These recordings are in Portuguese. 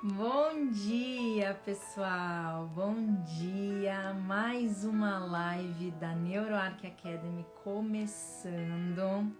Bom dia, pessoal! Bom dia! Mais uma live da NeuroArc Academy começando.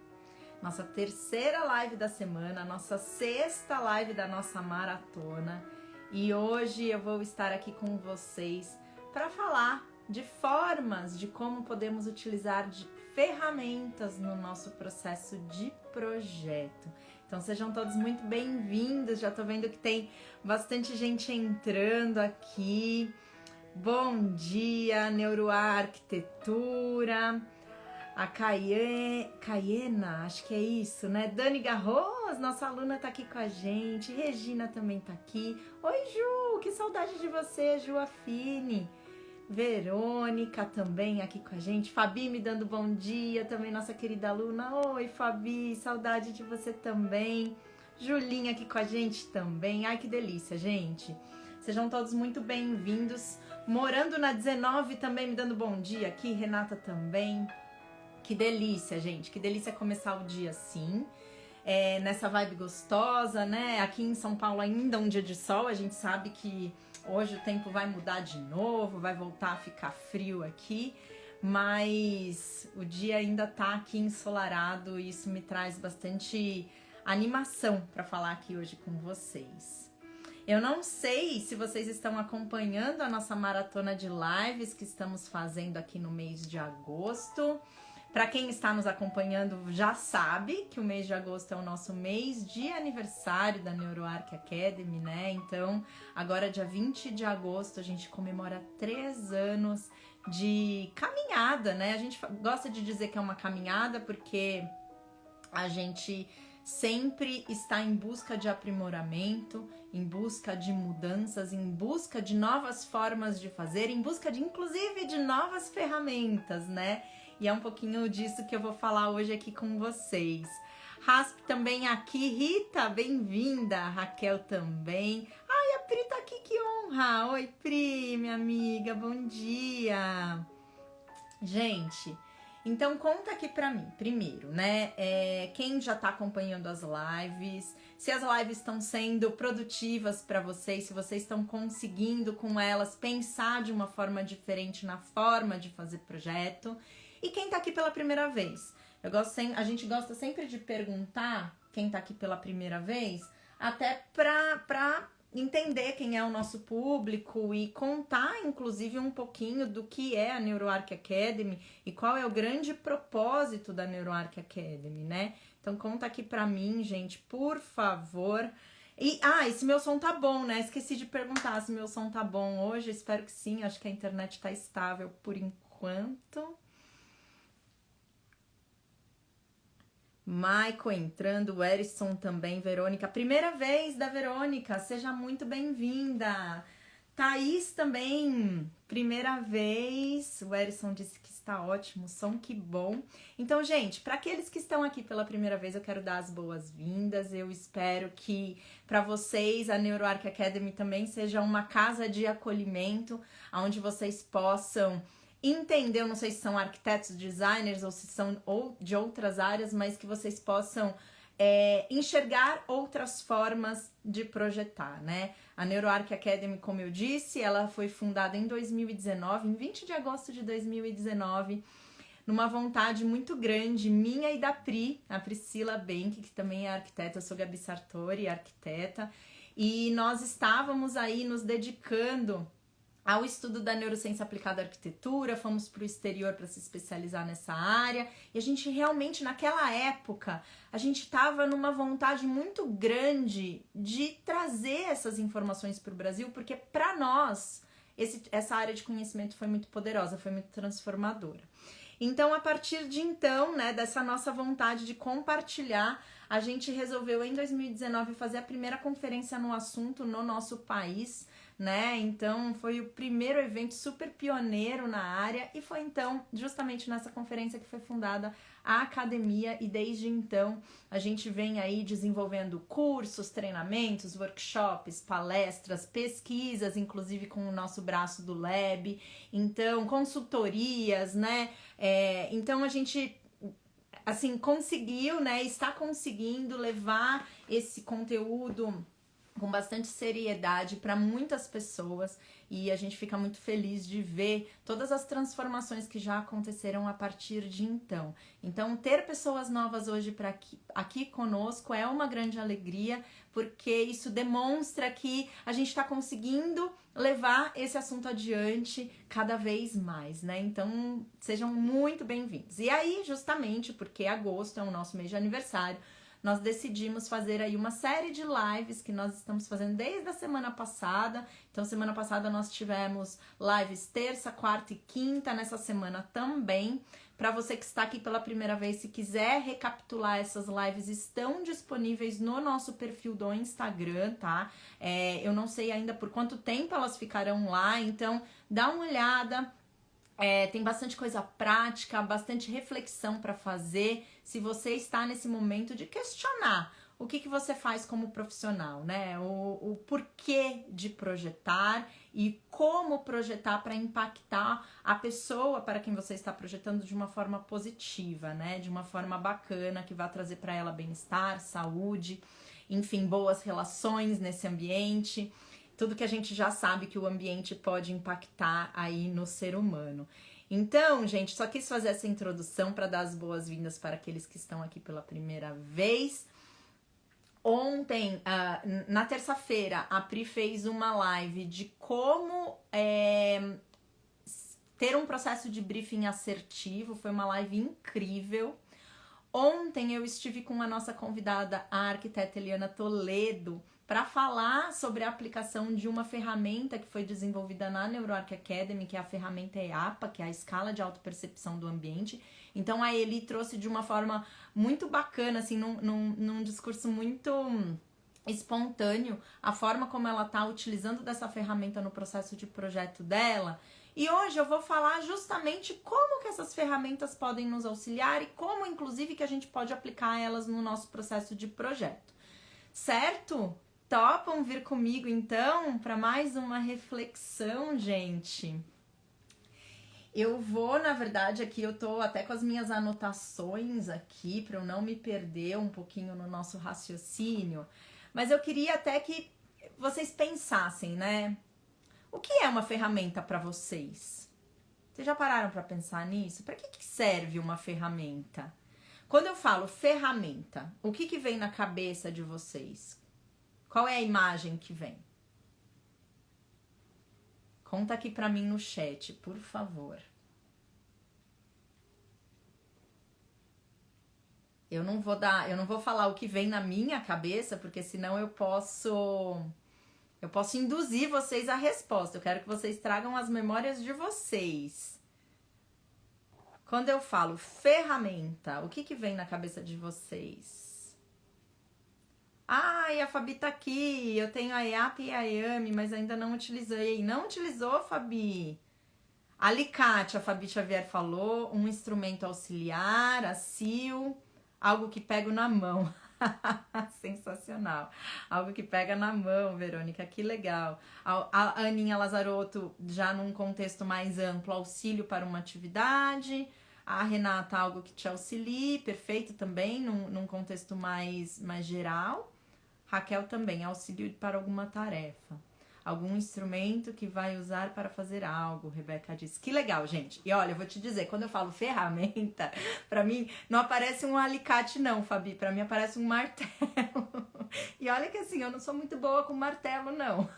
Nossa terceira live da semana, nossa sexta live da nossa maratona. E hoje eu vou estar aqui com vocês para falar de formas de como podemos utilizar de ferramentas no nosso processo de projeto. Então sejam todos muito bem-vindos, já tô vendo que tem bastante gente entrando aqui. Bom dia, Neuroarquitetura, a Caiena, acho que é isso, né? Dani Garros, nossa aluna tá aqui com a gente, Regina também tá aqui. Oi, Ju, que saudade de você, Ju Affini. Verônica também aqui com a gente, Fabi me dando bom dia, também nossa querida aluna. Oi, Fabi, saudade de você também. Julinha aqui com a gente também. Ai, que delícia, gente. Sejam todos muito bem-vindos. Morando na 19 também me dando bom dia aqui, Renata também. Que delícia, gente, que delícia começar o dia assim. Nessa vibe gostosa, né? Aqui em São Paulo ainda um dia de sol, a gente sabe que hoje o tempo vai mudar de novo, vai voltar a ficar frio aqui, mas o dia ainda tá aqui ensolarado e isso me traz bastante animação para falar aqui hoje com vocês. Eu não sei se vocês estão acompanhando a nossa maratona de lives que estamos fazendo aqui no mês de agosto. Para quem está nos acompanhando já sabe que o mês de agosto é o nosso mês de aniversário da NeuroArc Academy, né? Então, agora dia 20 de agosto a gente comemora 3 anos de caminhada, né? A gente gosta de dizer que é uma caminhada porque a gente sempre está em busca de aprimoramento, em busca de mudanças, em busca de novas formas de fazer, em busca de inclusive de novas ferramentas, né? E é um pouquinho disso que eu vou falar hoje aqui com vocês. Rasp também aqui, Rita, bem-vinda, Raquel também. Ai, a Pri tá aqui, que honra! Oi, Pri, minha amiga, bom dia! Gente, então conta aqui pra mim, primeiro, né? Quem já tá acompanhando as lives, se as lives estão sendo produtivas pra vocês, se vocês estão conseguindo com elas pensar de uma forma diferente na forma de fazer projeto. E quem tá aqui pela primeira vez? A gente gosta sempre de perguntar quem tá aqui pela primeira vez, até pra entender quem é o nosso público e contar, inclusive, um pouquinho do que é a NeuroArc Academy e qual é o grande propósito da NeuroArc Academy, né? Então conta aqui pra mim, gente, por favor. E se meu som tá bom, né? Esqueci de perguntar se meu som tá bom hoje, espero que sim, acho que a internet tá estável por enquanto. Michael entrando, o Erison também, Verônica. Primeira vez da Verônica, seja muito bem-vinda. Thaís também, primeira vez. O Erison disse que está ótimo, som, que bom. Então, gente, para aqueles que estão aqui pela primeira vez, eu quero dar as boas-vindas. Eu espero que para vocês a NeuroArc Academy também seja uma casa de acolhimento, onde vocês possam entender, eu não sei se são arquitetos, designers ou se são de outras áreas, mas que vocês possam enxergar outras formas de projetar, né? A NeuroArc Academy, como eu disse, ela foi fundada em 2019, em 20 de agosto de 2019, numa vontade muito grande minha e da Pri, a Priscila Benck, que também é arquiteta, eu sou Gabi Sartori, arquiteta, e nós estávamos aí nos dedicando ao estudo da neurociência aplicada à arquitetura, fomos para o exterior para se especializar nessa área, e a gente realmente, naquela época, a gente estava numa vontade muito grande de trazer essas informações para o Brasil, porque para nós, essa área de conhecimento foi muito poderosa, foi muito transformadora. Então, a partir de então, né, dessa nossa vontade de compartilhar, a gente resolveu em 2019 fazer a primeira conferência no assunto no nosso país, né? Então foi o primeiro evento super pioneiro na área e foi então justamente nessa conferência que foi fundada a academia e desde então a gente vem aí desenvolvendo cursos, treinamentos, workshops, palestras, pesquisas, inclusive com o nosso braço do Lab, então consultorias, né? Então a gente assim conseguiu, né? Está conseguindo levar esse conteúdo com bastante seriedade para muitas pessoas e a gente fica muito feliz de ver todas as transformações que já aconteceram a partir de então. Então, ter pessoas novas hoje aqui conosco é uma grande alegria, porque isso demonstra que a gente está conseguindo levar esse assunto adiante cada vez mais, né? Então, sejam muito bem-vindos. E aí, justamente porque agosto é o nosso mês de aniversário, nós decidimos fazer aí uma série de lives que nós estamos fazendo desde a semana passada. Então, semana passada nós tivemos lives terça, quarta e quinta, nessa semana também. Para você que está aqui pela primeira vez, se quiser recapitular essas lives, estão disponíveis no nosso perfil do Instagram, tá? Eu não sei ainda por quanto tempo elas ficarão lá, então dá uma olhada. Tem bastante coisa prática, bastante reflexão para fazer. Se você está nesse momento de questionar o que você faz como profissional, né? O porquê de projetar e como projetar para impactar a pessoa para quem você está projetando de uma forma positiva, né? De uma forma bacana, que vai trazer para ela bem-estar, saúde, enfim, boas relações nesse ambiente. Tudo que a gente já sabe que o ambiente pode impactar aí no ser humano. Então, gente, só quis fazer essa introdução para dar as boas-vindas para aqueles que estão aqui pela primeira vez. Ontem, na terça-feira, a Pri fez uma live de como ter um processo de briefing assertivo. Foi uma live incrível. Ontem eu estive com a nossa convidada, a arquiteta Eliana Toledo, para falar sobre a aplicação de uma ferramenta que foi desenvolvida na NeuroArc Academy, que é a ferramenta EAPA, que é a escala de autopercepção do ambiente. Então a Eli trouxe de uma forma muito bacana, assim, num discurso muito espontâneo, a forma como ela está utilizando dessa ferramenta no processo de projeto dela. E hoje eu vou falar justamente como que essas ferramentas podem nos auxiliar e como, inclusive, que a gente pode aplicar elas no nosso processo de projeto. Certo? Topam vir comigo, então, para mais uma reflexão, gente? Eu vou, na verdade, aqui eu tô até com as minhas anotações aqui, para eu não me perder um pouquinho no nosso raciocínio, mas eu queria até que vocês pensassem, né? O que é uma ferramenta para vocês? Vocês já pararam para pensar nisso? Para que serve uma ferramenta? Quando eu falo ferramenta, o que vem na cabeça de vocês? Qual é a imagem que vem? Conta aqui para mim no chat, por favor. Eu não vou falar o que vem na minha cabeça, porque senão eu posso induzir vocês à resposta. Eu quero que vocês tragam as memórias de vocês. Quando eu falo ferramenta, o que vem na cabeça de vocês? Ai, a Fabi tá aqui. Eu tenho a EAP e a EAME, mas ainda não utilizei. Não utilizou, Fabi? Alicate, a Fabi Xavier falou. Um instrumento auxiliar, a CIL. Algo que pego na mão. Sensacional. Algo que pega na mão, Verônica, que legal. A Aninha Lazarotto, já num contexto mais amplo, auxílio para uma atividade. A Renata, algo que te auxilie, perfeito também, num contexto mais geral. Raquel também, auxílio para alguma tarefa. Algum instrumento que vai usar para fazer algo, Rebeca disse. Que legal, gente. E olha, eu vou te dizer, quando eu falo ferramenta, para mim não aparece um alicate não, Fabi. Para mim aparece um martelo. E olha que assim, eu não sou muito boa com martelo, não.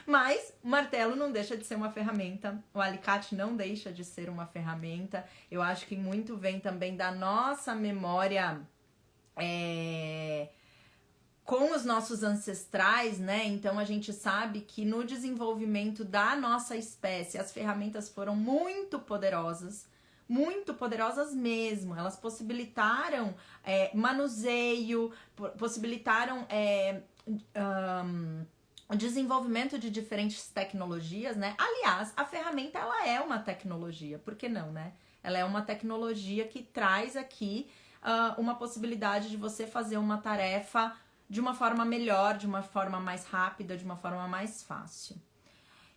Mas o martelo não deixa de ser uma ferramenta. O alicate não deixa de ser uma ferramenta. Eu acho que muito vem também da nossa memória com os nossos ancestrais, né? Então a gente sabe que no desenvolvimento da nossa espécie as ferramentas foram muito poderosas mesmo. Elas possibilitaram manuseio, possibilitaram o desenvolvimento de diferentes tecnologias, né? Aliás, a ferramenta ela é uma tecnologia, por que não, né? Ela é uma tecnologia que traz aqui uma possibilidade de você fazer uma tarefa de uma forma melhor, de uma forma mais rápida, de uma forma mais fácil.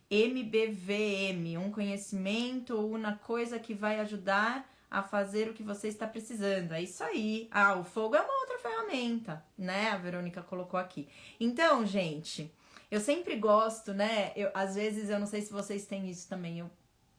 MBVM, um conhecimento ou uma coisa que vai ajudar a fazer o que você está precisando. É isso aí. Ah, o fogo é uma outra ferramenta, né? A Verônica colocou aqui. Então, gente, eu sempre gosto, né? Às vezes, eu não sei se vocês têm isso também, eu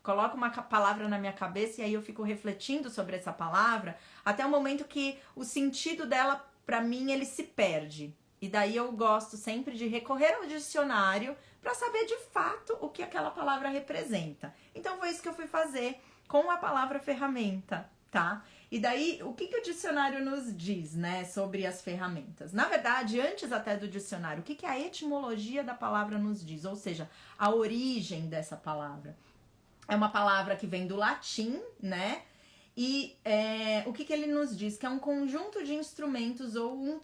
coloco uma palavra na minha cabeça e aí eu fico refletindo sobre essa palavra até o momento que o sentido dela, pra mim, ele se perde. E daí eu gosto sempre de recorrer ao dicionário para saber de fato o que aquela palavra representa. Então foi isso que eu fui fazer com a palavra ferramenta, tá? E daí, o que o dicionário nos diz, né, sobre as ferramentas? Na verdade, antes até do dicionário, o que a etimologia da palavra nos diz? Ou seja, a origem dessa palavra. É uma palavra que vem do latim, né? E o que ele nos diz? Que é um conjunto de instrumentos ou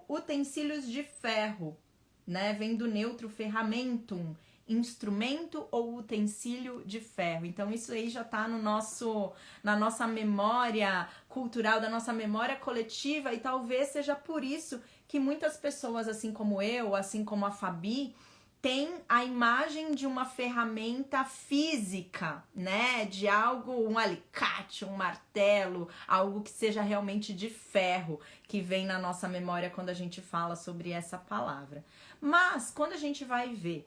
utensílios de ferro, né? Vem do neutro ferramentum, instrumento ou utensílio de ferro. Então isso aí já tá na nossa memória cultural, da nossa memória coletiva, e talvez seja por isso que muitas pessoas, assim como eu, assim como a Fabi, tem a imagem de uma ferramenta física, né? De algo, um alicate, um martelo, algo que seja realmente de ferro, que vem na nossa memória quando a gente fala sobre essa palavra. Mas, quando a gente vai ver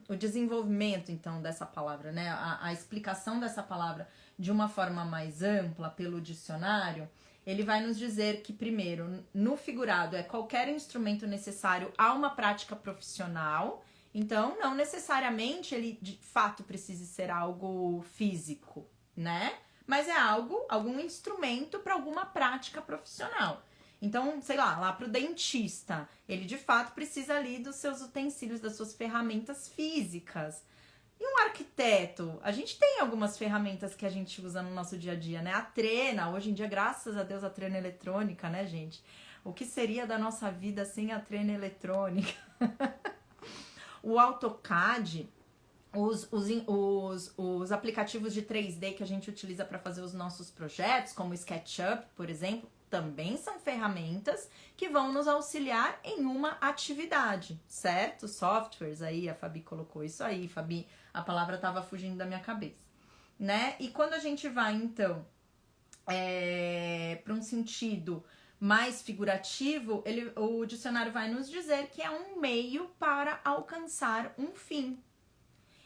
o desenvolvimento, então, dessa palavra, né? A explicação dessa palavra de uma forma mais ampla pelo dicionário, ele vai nos dizer que, primeiro, no figurado é qualquer instrumento necessário a uma prática profissional. Então, não necessariamente ele, de fato, precise ser algo físico, né? Mas é algum instrumento para alguma prática profissional. Então, sei lá pro dentista, ele de fato precisa ali dos seus utensílios, das suas ferramentas físicas. E um arquiteto, a gente tem algumas ferramentas que a gente usa no nosso dia a dia, né? A trena, hoje em dia, graças a Deus, a trena eletrônica, né, gente? O que seria da nossa vida sem a trena eletrônica? O AutoCAD, os aplicativos de 3D que a gente utiliza para fazer os nossos projetos, como o SketchUp, por exemplo, também são ferramentas que vão nos auxiliar em uma atividade, certo? Softwares aí, a Fabi colocou isso aí, Fabi, a palavra estava fugindo da minha cabeça, né? E quando a gente vai, então, para um sentido mais figurativo, o dicionário vai nos dizer que é um meio para alcançar um fim.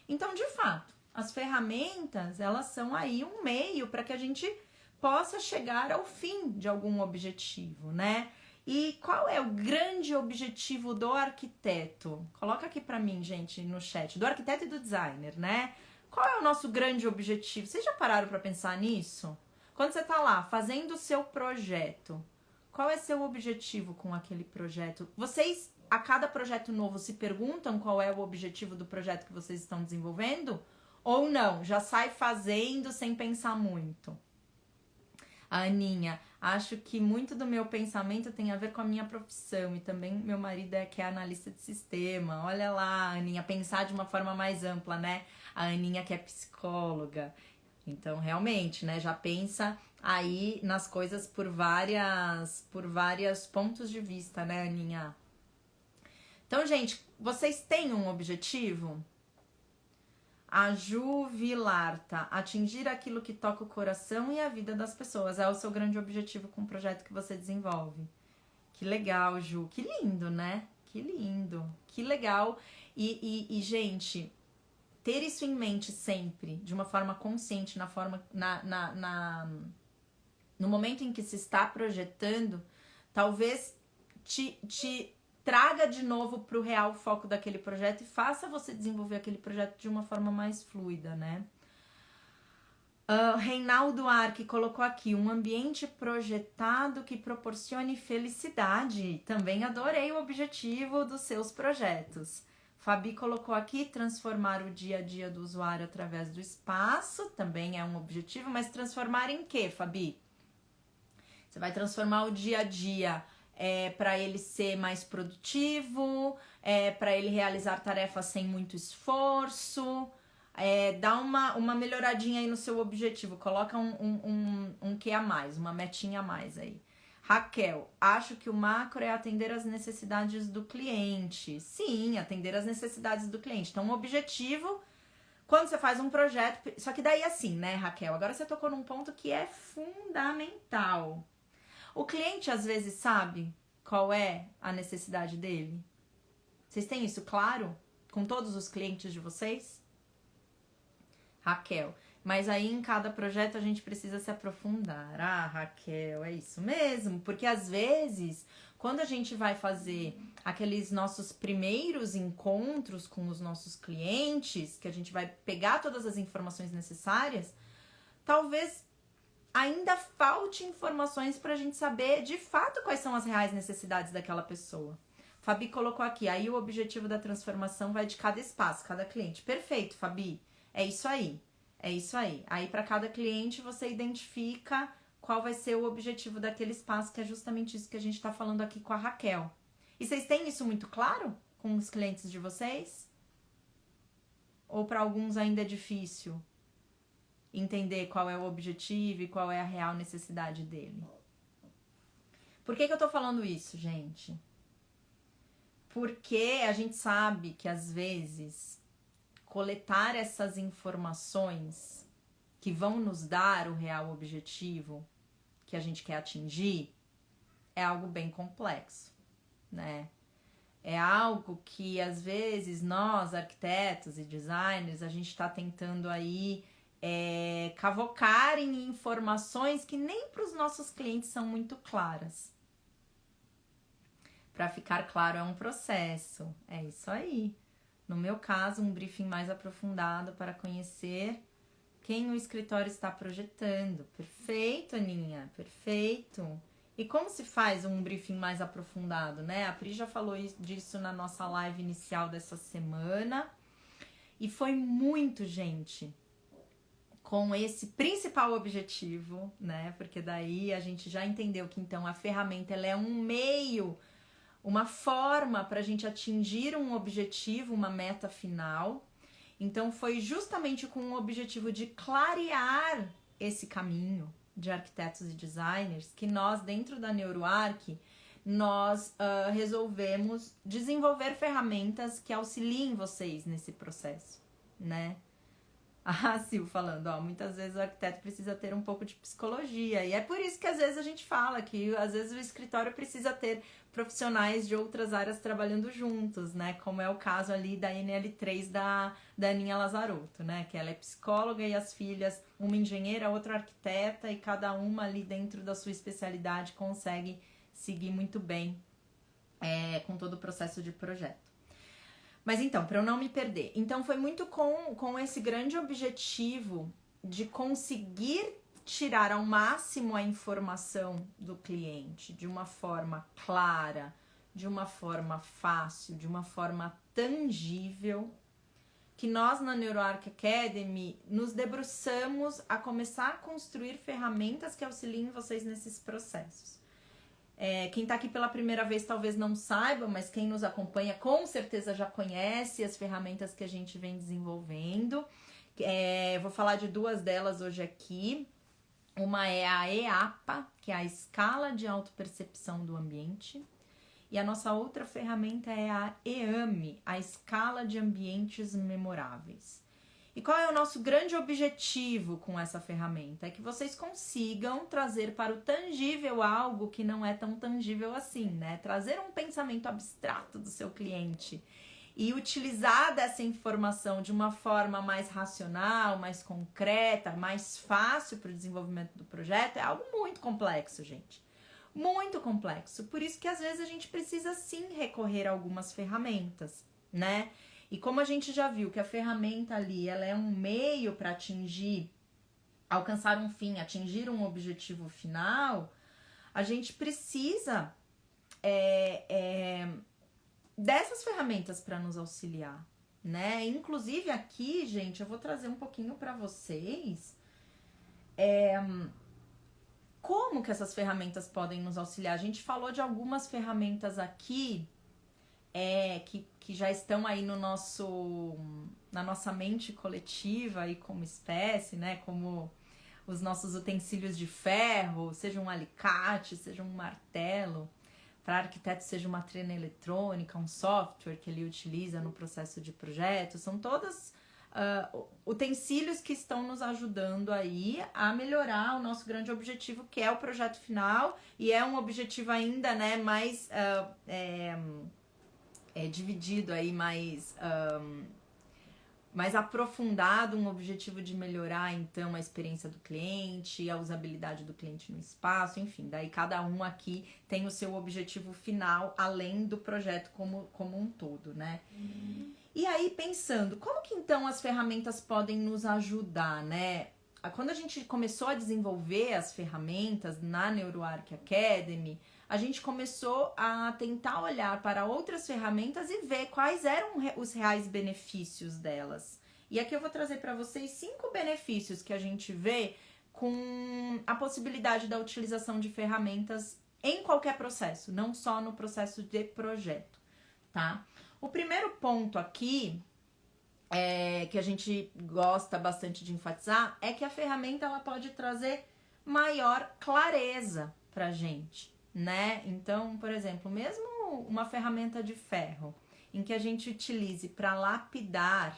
Então, de fato, as ferramentas, elas são aí um meio para que a gente possa chegar ao fim de algum objetivo, né? E qual é o grande objetivo do arquiteto? Coloca aqui pra mim, gente, no chat. Do arquiteto e do designer, né? Qual é o nosso grande objetivo? Vocês já pararam pra pensar nisso? Quando você tá lá fazendo o seu projeto, qual é seu objetivo com aquele projeto? Vocês, a cada projeto novo, se perguntam qual é o objetivo do projeto que vocês estão desenvolvendo? Ou não? Já sai fazendo sem pensar muito? A Aninha, acho que muito do meu pensamento tem a ver com a minha profissão e também meu marido que é analista de sistema. Olha lá, Aninha, pensar de uma forma mais ampla, né? A Aninha que é psicóloga. Então, realmente, né, já pensa aí nas coisas por vários pontos de vista, né, Aninha? Então, gente, vocês têm um objetivo? A Ju Vilarta, atingir aquilo que toca o coração e a vida das pessoas. É o seu grande objetivo com o projeto que você desenvolve. Que legal, Ju. Que lindo, né? Que lindo. Que legal. E gente, ter isso em mente sempre, de uma forma consciente, no momento em que se está projetando, talvez te traga de novo para o real foco daquele projeto e faça você desenvolver aquele projeto de uma forma mais fluida, né? Reinaldo Arque colocou aqui, um ambiente projetado que proporcione felicidade. Também adorei o objetivo dos seus projetos. Fabi colocou aqui, transformar o dia a dia do usuário através do espaço. Também é um objetivo, mas transformar em quê, Fabi? Você vai transformar o dia a dia para ele ser mais produtivo, para ele realizar tarefas sem muito esforço, dá uma melhoradinha aí no seu objetivo, coloca um que a mais, uma metinha a mais aí. Raquel, acho que o macro é atender às necessidades do cliente. Sim, atender às necessidades do cliente. Então, o objetivo, quando você faz um projeto... Só que daí assim, né, Raquel? Agora você tocou num ponto que é fundamental. O cliente às vezes sabe qual é a necessidade dele? Vocês têm isso claro com todos os clientes de vocês? Raquel, mas aí em cada projeto a gente precisa se aprofundar. Ah, Raquel, é isso mesmo, porque às vezes, quando a gente vai fazer aqueles nossos primeiros encontros com os nossos clientes, que a gente vai pegar todas as informações necessárias, talvez ainda falte informações para a gente saber de fato quais são as reais necessidades daquela pessoa. Fabi colocou aqui, aí o objetivo da transformação vai de cada espaço, cada cliente. Perfeito, Fabi. É isso aí. É isso aí. Aí para cada cliente você identifica qual vai ser o objetivo daquele espaço, que é justamente isso que a gente está falando aqui com a Raquel. E vocês têm isso muito claro com os clientes de vocês? Ou para alguns ainda é difícil entender qual é o objetivo e qual é a real necessidade dele? Por que eu tô falando isso, gente? Porque a gente sabe que às vezes coletar essas informações que vão nos dar o real objetivo que a gente quer atingir é algo bem complexo, né? É algo que às vezes nós, arquitetos e designers, a gente está tentando aí cavocar em informações que nem para os nossos clientes são muito claras. Para ficar claro, é um processo, é isso aí. No meu caso, um briefing mais aprofundado para conhecer quem o escritório está projetando. Perfeito, Aninha, perfeito. E como se faz um briefing mais aprofundado, né? A Pri já falou disso na nossa live inicial dessa semana. E foi muito, gente, com esse principal objetivo, né? Porque daí a gente já entendeu que então a ferramenta ela é um meio, uma forma para a gente atingir um objetivo, uma meta final. Então foi justamente com o objetivo de clarear esse caminho de arquitetos e designers que nós, dentro da NeuroArc, nós resolvemos desenvolver ferramentas que auxiliem vocês nesse processo, né? Ah, Sil falando, ó, muitas vezes o arquiteto precisa ter um pouco de psicologia, e é por isso que às vezes a gente fala que às vezes o escritório precisa ter profissionais de outras áreas trabalhando juntos, né, como é o caso ali da NL3 da Aninha Lazarotto, né, que ela é psicóloga e as filhas, uma engenheira, outra arquiteta, e cada uma ali dentro da sua especialidade consegue seguir muito bem com todo o processo de projeto. Mas então, para eu não me perder, então foi muito com esse grande objetivo de conseguir tirar ao máximo a informação do cliente de uma forma clara, de uma forma fácil, de uma forma tangível, que nós na NeuroArc Academy nos debruçamos a começar a construir ferramentas que auxiliem vocês nesses processos. Quem está aqui pela primeira vez talvez não saiba, mas quem nos acompanha com certeza já conhece as ferramentas que a gente vem desenvolvendo. Vou falar de duas delas hoje aqui. Uma é a EAPA, que é a Escala de Autopercepção do Ambiente. E a nossa outra ferramenta é a EAME, a Escala de Ambientes Memoráveis. E qual é o nosso grande objetivo com essa ferramenta? É que vocês consigam trazer para o tangível algo que não é tão tangível assim, né? Trazer um pensamento abstrato do seu cliente e utilizar dessa informação de uma forma mais racional, mais concreta, mais fácil para o desenvolvimento do projeto é algo muito complexo, gente. Muito complexo. Por isso que às vezes a gente precisa sim recorrer a algumas ferramentas, né? E como a gente já viu que a ferramenta ali, ela é um meio para alcançar um fim, atingir um objetivo final, a gente precisa dessas ferramentas para nos auxiliar, né? Inclusive aqui, gente, eu vou trazer um pouquinho para vocês como que essas ferramentas podem nos auxiliar. A gente falou de algumas ferramentas aqui que já estão aí na nossa mente coletiva aí como espécie, né? Como os nossos utensílios de ferro, seja um alicate, seja um martelo. Para arquiteto, seja uma trena eletrônica, um software que ele utiliza no processo de projeto. São todas utensílios que estão nos ajudando aí a melhorar o nosso grande objetivo, que é o projeto final, e é um objetivo ainda, né, mais dividido aí, mais aprofundado, um objetivo de melhorar, então, a experiência do cliente, a usabilidade do cliente no espaço, enfim, daí cada um aqui tem o seu objetivo final, além do projeto como um todo, né? E aí, pensando, como que então as ferramentas podem nos ajudar, né? Quando a gente começou a desenvolver as ferramentas na NeuroArc Academy, a gente começou a tentar olhar para outras ferramentas e ver quais eram os reais benefícios delas. E aqui eu vou trazer para vocês 5 benefícios que a gente vê com a possibilidade da utilização de ferramentas em qualquer processo, não só no processo de projeto, tá? O primeiro ponto aqui, que a gente gosta bastante de enfatizar, é que a ferramenta ela pode trazer maior clareza pra gente, né? Então, por exemplo, mesmo uma ferramenta de ferro, em que a gente utilize para lapidar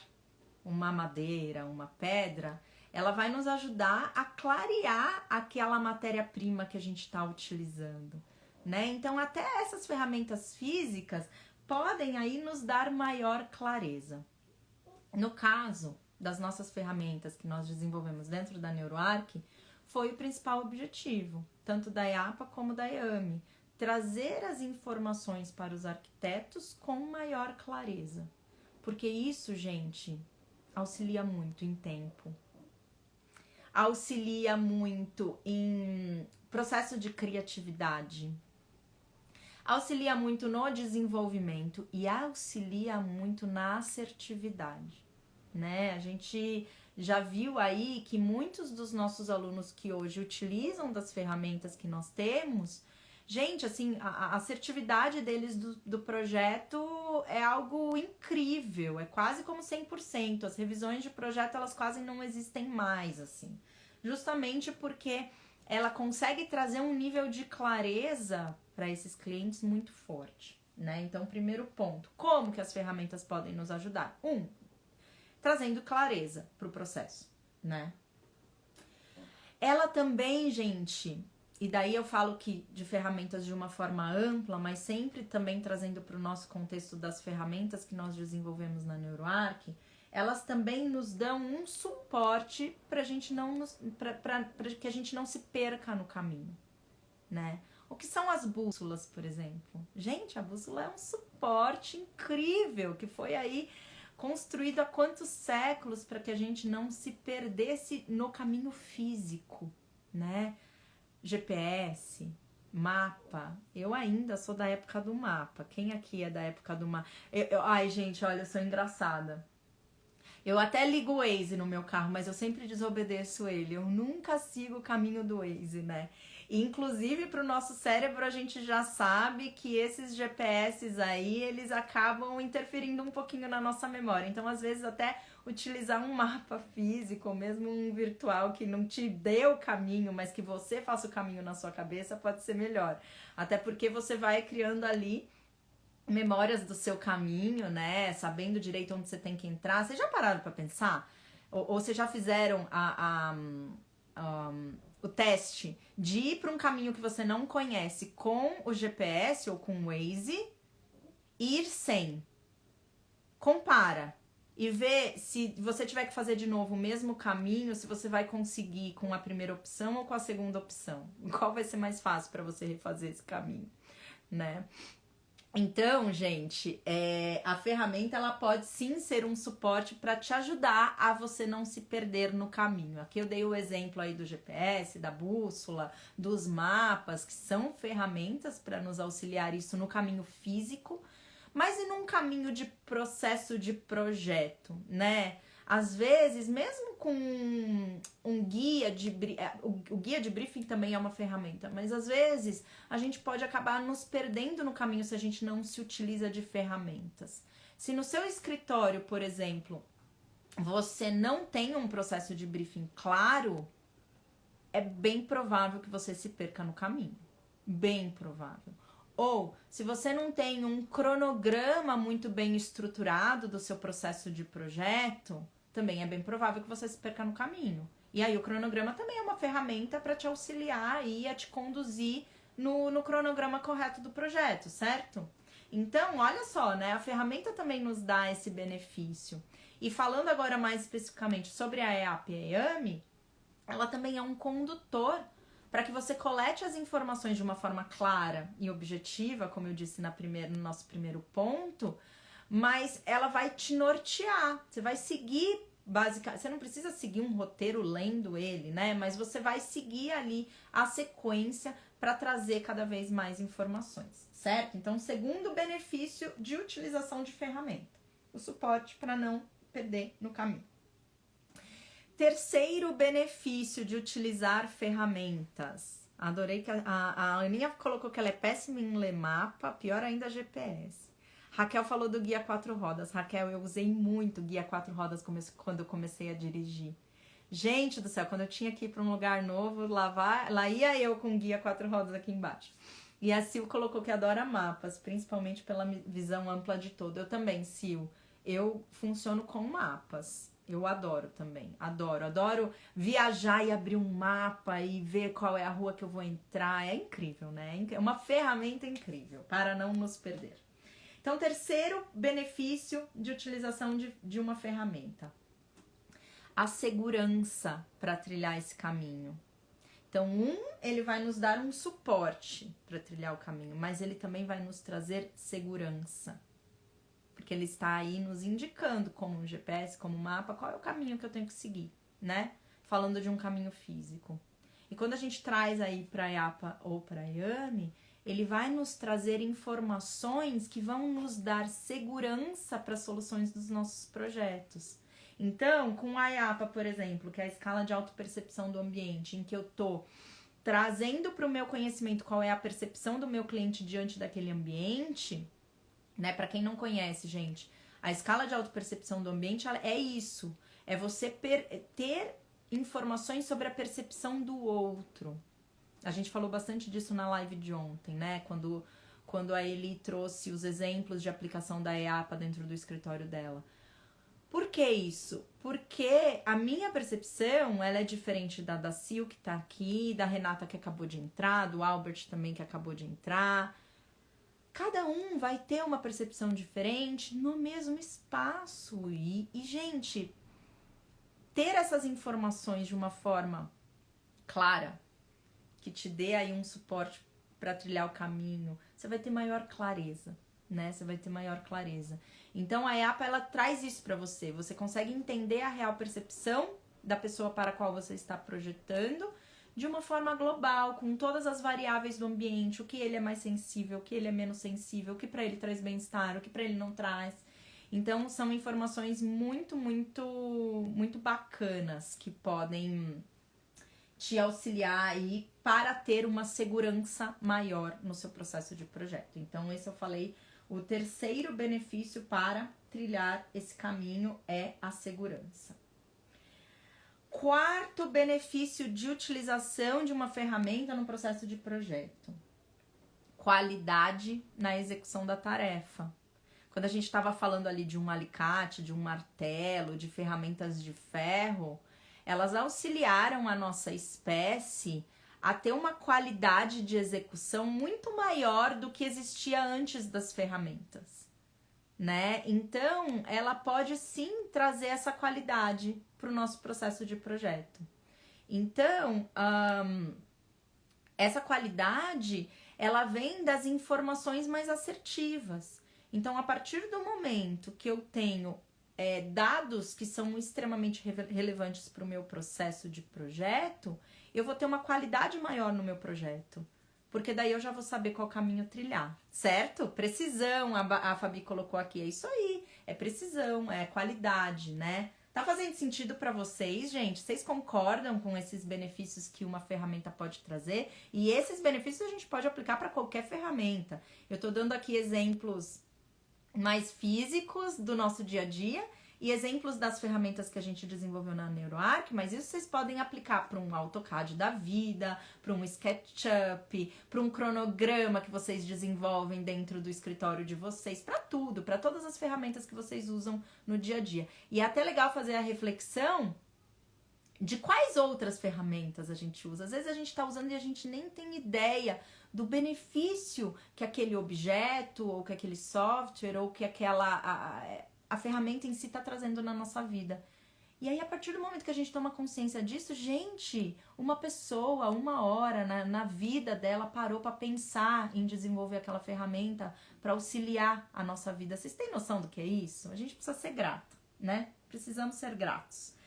uma madeira, uma pedra, ela vai nos ajudar a clarear aquela matéria-prima que a gente está utilizando, né? Então, até essas ferramentas físicas podem aí nos dar maior clareza. No caso das nossas ferramentas que nós desenvolvemos dentro da NeuroArc, foi o principal objetivo, tanto da IAPA como da IAME, trazer as informações para os arquitetos com maior clareza. Porque isso, gente, auxilia muito em tempo, auxilia muito em processo de criatividade, auxilia muito no desenvolvimento e auxilia muito na assertividade, né? A gente já viu aí que muitos dos nossos alunos que hoje utilizam das ferramentas que nós temos, gente, assim, a assertividade deles do projeto é algo incrível, é quase como 100%. As revisões de projeto, elas quase não existem mais, assim. Justamente porque ela consegue trazer um nível de clareza para esses clientes muito forte, né? Então, primeiro ponto, como que as ferramentas podem nos ajudar? Trazendo clareza para o processo, né? Ela também, gente, e daí eu falo que de ferramentas de uma forma ampla, mas sempre também trazendo para o nosso contexto das ferramentas que nós desenvolvemos na NeuroArc, elas também nos dão um suporte para que a gente não se perca no caminho, né? O que são as bússolas, por exemplo? Gente, a bússola é um suporte incrível que foi aí construído há quantos séculos para que a gente não se perdesse no caminho físico, né? GPS, mapa. Eu ainda sou da época do mapa. Quem aqui é da época do mapa? Ai, gente, olha, eu sou engraçada. Eu até ligo o Waze no meu carro, mas eu sempre desobedeço ele. Eu nunca sigo o caminho do Waze, né? E, inclusive, para o nosso cérebro, a gente já sabe que esses GPS aí, eles acabam interferindo um pouquinho na nossa memória. Então, às vezes, até utilizar um mapa físico, ou mesmo um virtual que não te dê o caminho, mas que você faça o caminho na sua cabeça, pode ser melhor. Até porque você vai criando ali memórias do seu caminho, né? Sabendo direito onde você tem que entrar. Vocês já pararam para pensar? Ou vocês já fizeram o teste de ir para um caminho que você não conhece com o GPS ou com o Waze e ir sem? Compara e vê se você tiver que fazer de novo o mesmo caminho, se você vai conseguir com a primeira opção ou com a segunda opção. Qual vai ser mais fácil para você refazer esse caminho, né? Então, gente, a ferramenta ela pode sim ser um suporte para te ajudar a você não se perder no caminho. Aqui eu dei o exemplo aí do GPS, da bússola, dos mapas, que são ferramentas para nos auxiliar isso no caminho físico, mas e num caminho de processo de projeto, né? Às vezes, mesmo com um guia o guia de briefing também é uma ferramenta, mas às vezes a gente pode acabar nos perdendo no caminho se a gente não se utiliza de ferramentas. Se no seu escritório, por exemplo, você não tem um processo de briefing claro, é bem provável que você se perca no caminho. Bem provável. Ou, se você não tem um cronograma muito bem estruturado do seu processo de projeto, também é bem provável que você se perca no caminho. E aí o cronograma também é uma ferramenta para te auxiliar e a te conduzir no cronograma correto do projeto, certo? Então, olha só, né? A ferramenta também nos dá esse benefício. E falando agora mais especificamente sobre a EAP e a EAME, ela também é um condutor para que você colete as informações de uma forma clara e objetiva, como eu disse no nosso primeiro ponto, mas ela vai te nortear. Você vai seguir, basicamente, você não precisa seguir um roteiro lendo ele, né? Mas você vai seguir ali a sequência para trazer cada vez mais informações, certo? Então, segundo benefício de utilização de ferramenta, o suporte para não perder no caminho. Terceiro benefício de utilizar ferramentas. Adorei que a Aninha colocou que ela é péssima em ler mapa, pior ainda GPS. Raquel falou do guia 4 rodas. Raquel, eu usei muito guia 4 rodas quando eu comecei a dirigir. Gente do céu, quando eu tinha que ir para um lugar novo, lá ia eu com guia 4 rodas aqui embaixo. E a Sil colocou que adora mapas, principalmente pela visão ampla de todo. Eu também, Sil. Eu funciono com mapas. Eu adoro também, adoro viajar e abrir um mapa e ver qual é a rua que eu vou entrar, é incrível, né? É uma ferramenta incrível para não nos perder. Então, terceiro benefício de utilização de uma ferramenta, a segurança para trilhar esse caminho. Então, ele vai nos dar um suporte para trilhar o caminho, mas ele também vai nos trazer segurança. Porque ele está aí nos indicando, como um GPS, como um mapa, qual é o caminho que eu tenho que seguir, né? Falando de um caminho físico. E quando a gente traz aí para a EAPA ou para a EAME, ele vai nos trazer informações que vão nos dar segurança para as soluções dos nossos projetos. Então, com a EAPA, por exemplo, que é a escala de autopercepção do ambiente, em que eu estou trazendo para o meu conhecimento qual é a percepção do meu cliente diante daquele ambiente, né? Para quem não conhece, gente, a escala de autopercepção do ambiente é isso. É você ter informações sobre a percepção do outro. A gente falou bastante disso na live de ontem, né? Quando a Eli trouxe os exemplos de aplicação da EAPA dentro do escritório dela. Por que isso? Porque a minha percepção, ela é diferente da Sil, que tá aqui, da Renata, que acabou de entrar, do Albert também, que acabou de entrar. Cada um vai ter uma percepção diferente no mesmo espaço. E, gente, ter essas informações de uma forma clara, que te dê aí um suporte para trilhar o caminho, você vai ter maior clareza, né? Você vai ter maior clareza. Então, a EAPA, ela traz isso para você. Você consegue entender a real percepção da pessoa para a qual você está projetando, de uma forma global, com todas as variáveis do ambiente, o que ele é mais sensível, o que ele é menos sensível, o que para ele traz bem-estar, o que para ele não traz. Então, são informações muito, muito, muito bacanas que podem te auxiliar aí para ter uma segurança maior no seu processo de projeto. Então, esse eu falei, o terceiro benefício para trilhar esse caminho é a segurança. Quarto benefício de utilização de uma ferramenta no processo de projeto: qualidade na execução da tarefa. Quando a gente estava falando ali de um alicate, de um martelo, de ferramentas de ferro, elas auxiliaram a nossa espécie a ter uma qualidade de execução muito maior do que existia antes das ferramentas, né? Então, ela pode sim trazer essa qualidade para o nosso processo de projeto. Então, essa qualidade, ela vem das informações mais assertivas. Então, a partir do momento que eu tenho dados que são extremamente relevantes para o meu processo de projeto, eu vou ter uma qualidade maior no meu projeto. Porque daí eu já vou saber qual caminho trilhar, certo? Precisão, a Fabi colocou aqui, é isso aí. É precisão, é qualidade, né? Tá fazendo sentido para vocês, gente? Vocês concordam com esses benefícios que uma ferramenta pode trazer? E esses benefícios a gente pode aplicar para qualquer ferramenta. Eu tô dando aqui exemplos mais físicos do nosso dia a dia e exemplos das ferramentas que a gente desenvolveu na NeuroArc, mas isso vocês podem aplicar para um AutoCAD da vida, para um SketchUp, para um cronograma que vocês desenvolvem dentro do escritório de vocês, para tudo, para todas as ferramentas que vocês usam no dia a dia. E é até legal fazer a reflexão de quais outras ferramentas a gente usa. Às vezes a gente está usando e a gente nem tem ideia do benefício que aquele objeto, ou que aquele software, ou que a ferramenta em si está trazendo na nossa vida. E aí, a partir do momento que a gente toma consciência disso, gente, uma pessoa, uma hora na vida dela parou para pensar em desenvolver aquela ferramenta para auxiliar a nossa vida. Vocês têm noção do que é isso? A gente precisa ser grato, né? Precisamos ser gratos.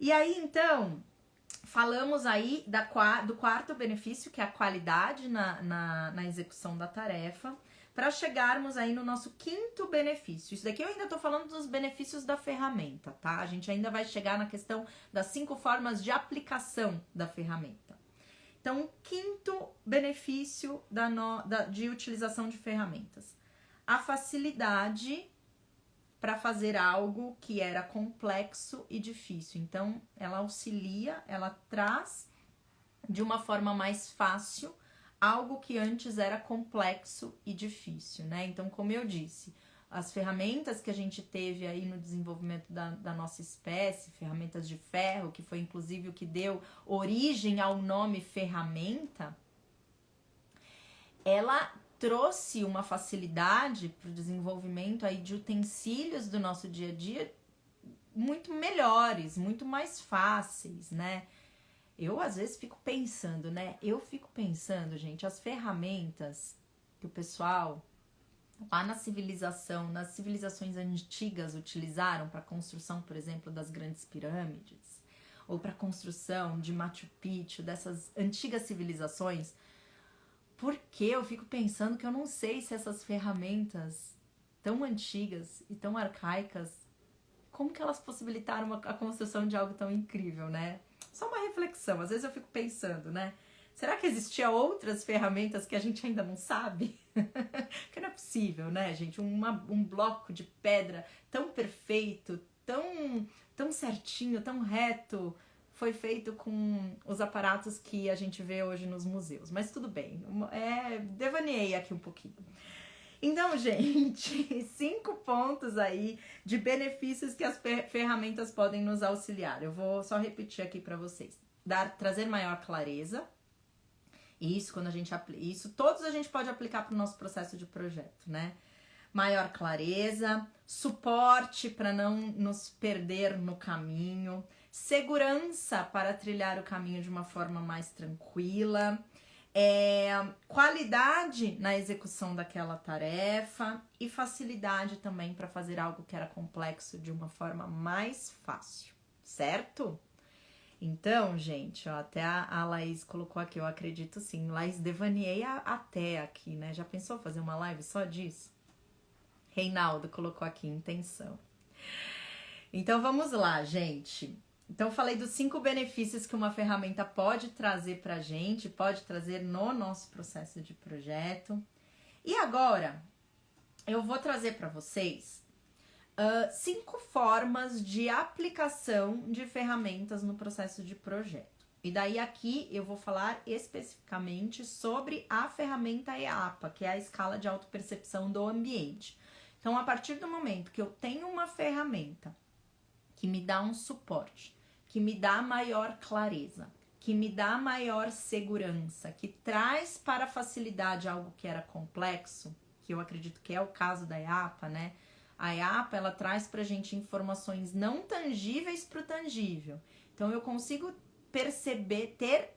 E aí, então, falamos aí do quarto benefício, que é a qualidade na execução da tarefa, para chegarmos aí no nosso quinto benefício. Isso daqui eu ainda tô falando dos benefícios da ferramenta, tá? A gente ainda vai chegar na questão das 5 formas de aplicação da ferramenta. Então, o quinto benefício de utilização de ferramentas. A facilidade para fazer algo que era complexo e difícil. Então, ela auxilia, ela traz de uma forma mais fácil algo que antes era complexo e difícil, né? Então, como eu disse, as ferramentas que a gente teve aí no desenvolvimento da nossa espécie, ferramentas de ferro, que foi inclusive o que deu origem ao nome ferramenta, ela trouxe uma facilidade para o desenvolvimento aí de utensílios do nosso dia a dia muito melhores, muito mais fáceis, né? Eu às vezes fico pensando, né? Gente, as ferramentas que o pessoal lá nas civilizações antigas utilizaram para a construção, por exemplo, das grandes pirâmides, ou para a construção de Machu Picchu, dessas antigas civilizações. Porque eu fico pensando que eu não sei se essas ferramentas tão antigas e tão arcaicas, como que elas possibilitaram a construção de algo tão incrível, né? Só uma reflexão, às vezes eu fico pensando, né? Será que existiam outras ferramentas que a gente ainda não sabe? Porque não é possível, né, gente? Um bloco de pedra tão perfeito, tão certinho, tão reto, foi feito com os aparatos que a gente vê hoje nos museus. Mas tudo bem, devaneei aqui um pouquinho. Então, gente, 5 pontos aí de benefícios que as ferramentas podem nos auxiliar. Eu vou só repetir aqui para vocês. Trazer maior clareza. Isso, todos a gente pode aplicar para o nosso processo de projeto, né? Maior clareza, suporte para não nos perder no caminho, segurança para trilhar o caminho de uma forma mais tranquila, qualidade na execução daquela tarefa e facilidade também para fazer algo que era complexo de uma forma mais fácil, certo? Então, gente, ó, até a Laís colocou aqui, eu acredito sim, Laís devaneei até aqui, né? Já pensou fazer uma live só disso? Reinaldo colocou aqui, intenção. Então, vamos lá, gente. Então, eu falei dos 5 benefícios que uma ferramenta pode trazer pra gente, pode trazer no nosso processo de projeto. E agora, eu vou trazer para vocês 5 formas de aplicação de ferramentas no processo de projeto. E daí aqui eu vou falar especificamente sobre a ferramenta EAPA, que é a escala de autopercepção do ambiente. Então, a partir do momento que eu tenho uma ferramenta que me dá um suporte, que me dá maior clareza, que me dá maior segurança, que traz para a facilidade algo que era complexo, que eu acredito que é o caso da EAPA, né? A EAPA, ela traz pra gente informações não tangíveis para o tangível. Então, eu consigo perceber, ter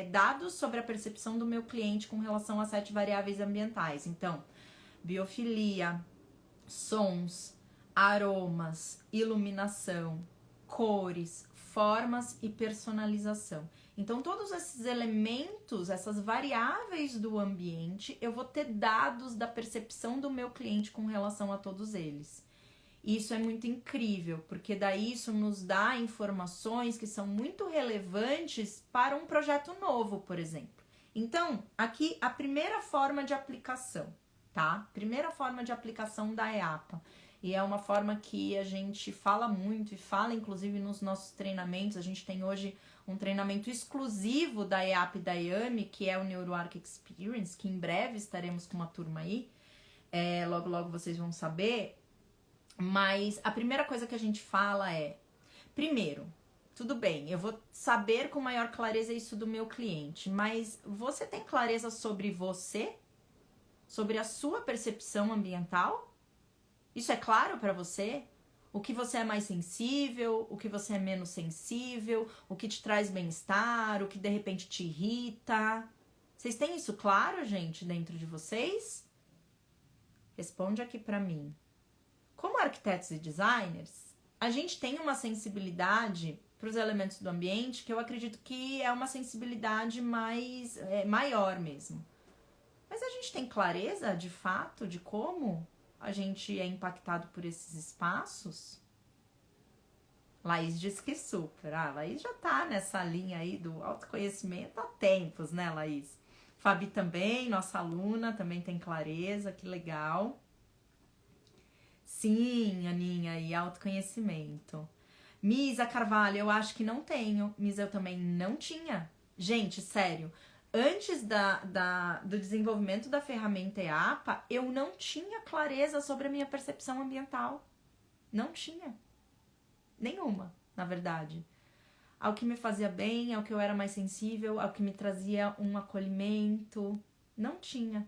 dados sobre a percepção do meu cliente com relação a 7 variáveis ambientais. Então, biofilia, sons, aromas, iluminação, cores, formas e personalização. Então, todos esses elementos, essas variáveis do ambiente, eu vou ter dados da percepção do meu cliente com relação a todos eles. Isso é muito incrível, porque daí isso nos dá informações que são muito relevantes para um projeto novo, por exemplo. Então, aqui a primeira forma de aplicação, tá? Primeira forma de aplicação da EAPA. E é uma forma que a gente fala muito e fala inclusive nos nossos treinamentos. A gente tem hoje um treinamento exclusivo da EAP e da IAME, que é o NeuroArc Experience, que em breve estaremos com uma turma aí. Logo, logo vocês vão saber. Mas a primeira coisa que a gente fala é, primeiro, tudo bem, eu vou saber com maior clareza isso do meu cliente, mas você tem clareza sobre você? Sobre a sua percepção ambiental? Isso é claro para você? O que você é mais sensível, o que você é menos sensível, o que te traz bem-estar, o que de repente te irrita? Vocês têm isso claro, gente, dentro de vocês? Responde aqui para mim. Como arquitetos e designers, a gente tem uma sensibilidade para os elementos do ambiente que eu acredito que é uma sensibilidade maior mesmo. Mas a gente tem clareza, de fato, de como a gente é impactado por esses espaços? Laís diz que super. Laís já tá nessa linha aí do autoconhecimento há tempos, né, Laís? Fabi também, nossa aluna, também tem clareza, que legal. Sim, Aninha, e autoconhecimento. Misa Carvalho, eu acho que não tenho. Misa, eu também não tinha. Gente, sério, antes do desenvolvimento da ferramenta EAPA, eu não tinha clareza sobre a minha percepção ambiental. Não tinha. Nenhuma, na verdade. Ao que me fazia bem, ao que eu era mais sensível, ao que me trazia um acolhimento. Não tinha.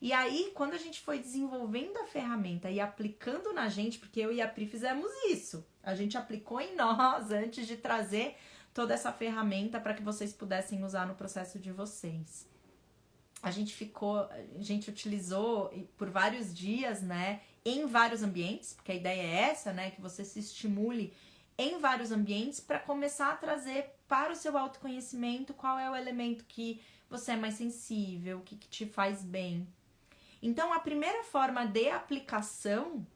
E aí, quando a gente foi desenvolvendo a ferramenta e aplicando na gente, porque eu e a Pri fizemos isso, a gente aplicou em nós antes de trazer toda essa ferramenta para que vocês pudessem usar no processo de vocês. A gente utilizou por vários dias, né, em vários ambientes, porque a ideia é essa, né, que você se estimule em vários ambientes para começar a trazer para o seu autoconhecimento qual é o elemento que você é mais sensível, o que te faz bem. Então, a primeira forma de aplicação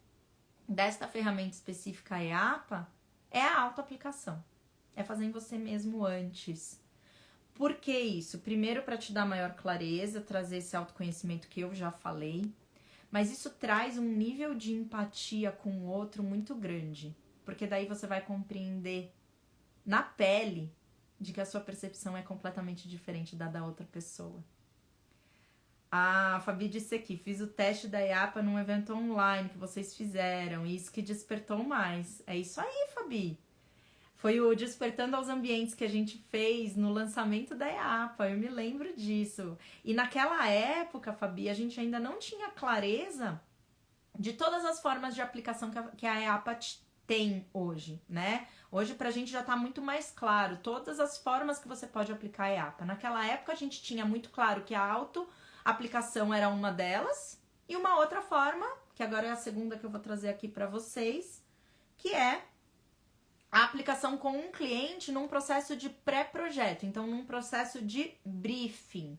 desta ferramenta específica EAPA é a autoaplicação. É fazer em você mesmo antes. Por que isso? Primeiro, para te dar maior clareza, trazer esse autoconhecimento que eu já falei. Mas isso traz um nível de empatia com o outro muito grande. Porque daí você vai compreender na pele de que a sua percepção é completamente diferente da outra pessoa. A Fabi disse aqui, fiz o teste da EAPA num evento online que vocês fizeram, e isso que despertou mais. É isso aí, Fabi. Foi o Despertando aos Ambientes que a gente fez no lançamento da EAPA, eu me lembro disso. E naquela época, Fabi, a gente ainda não tinha clareza de todas as formas de aplicação que a EAPA tem hoje, né? Hoje pra gente já tá muito mais claro todas as formas que você pode aplicar a EAPA. Naquela época a gente tinha muito claro que a autoaplicação era uma delas e uma outra forma, que agora é a segunda que eu vou trazer aqui pra vocês, que é a aplicação com um cliente num processo de pré-projeto, então num processo de briefing.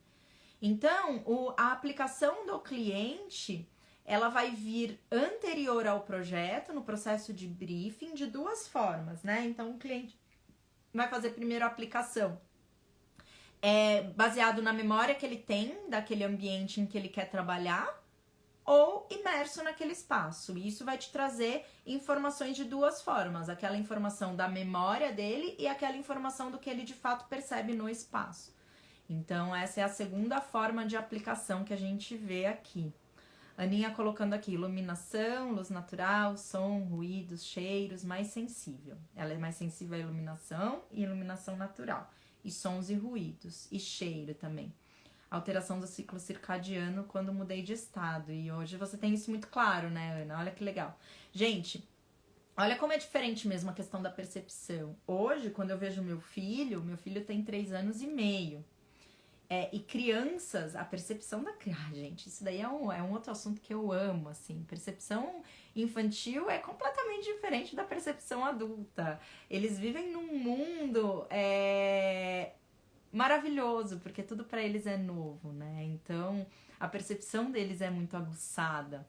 Então, a aplicação do cliente, ela vai vir anterior ao projeto, no processo de briefing, de duas formas, né? Então, o cliente vai fazer primeiro a aplicação baseado na memória que ele tem daquele ambiente em que ele quer trabalhar, ou imerso naquele espaço. E isso vai te trazer informações de duas formas. Aquela informação da memória dele e aquela informação do que ele de fato percebe no espaço. Então, essa é a segunda forma de aplicação que a gente vê aqui. Aninha colocando aqui, iluminação, luz natural, som, ruídos, cheiros, mais sensível. Ela é mais sensível à iluminação e iluminação natural. E sons e ruídos. E cheiro também. Alteração do ciclo circadiano quando mudei de estado. E hoje você tem isso muito claro, né, Ana? Olha que legal. Gente, olha como é diferente mesmo a questão da percepção. Hoje, quando eu vejo meu filho tem 3 anos e meio. E crianças, a percepção da criança... gente, isso daí é um outro assunto que eu amo, assim. Percepção infantil é completamente diferente da percepção adulta. Eles vivem num mundo... maravilhoso, porque tudo para eles é novo, né? Então, a percepção deles é muito aguçada.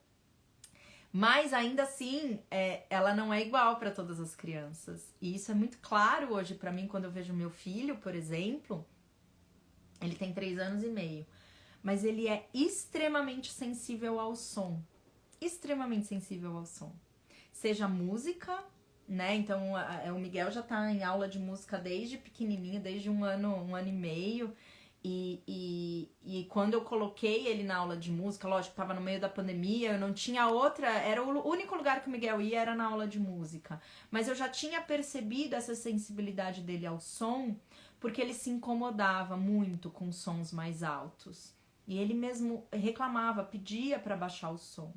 Mas, ainda assim, ela não é igual para todas as crianças. E isso é muito claro hoje para mim, quando eu vejo meu filho, por exemplo. Ele tem 3 anos e meio. Mas ele é extremamente sensível ao som. extremamente sensível ao som. Seja música, né? Então, o Miguel já tá em aula de música desde pequenininho, desde um ano e meio. E quando eu coloquei ele na aula de música, lógico, tava no meio da pandemia, eu não tinha outra, era o único lugar que o Miguel ia era na aula de música. Mas eu já tinha percebido essa sensibilidade dele ao som, porque ele se incomodava muito com sons mais altos. E ele mesmo reclamava, pedia pra baixar o som.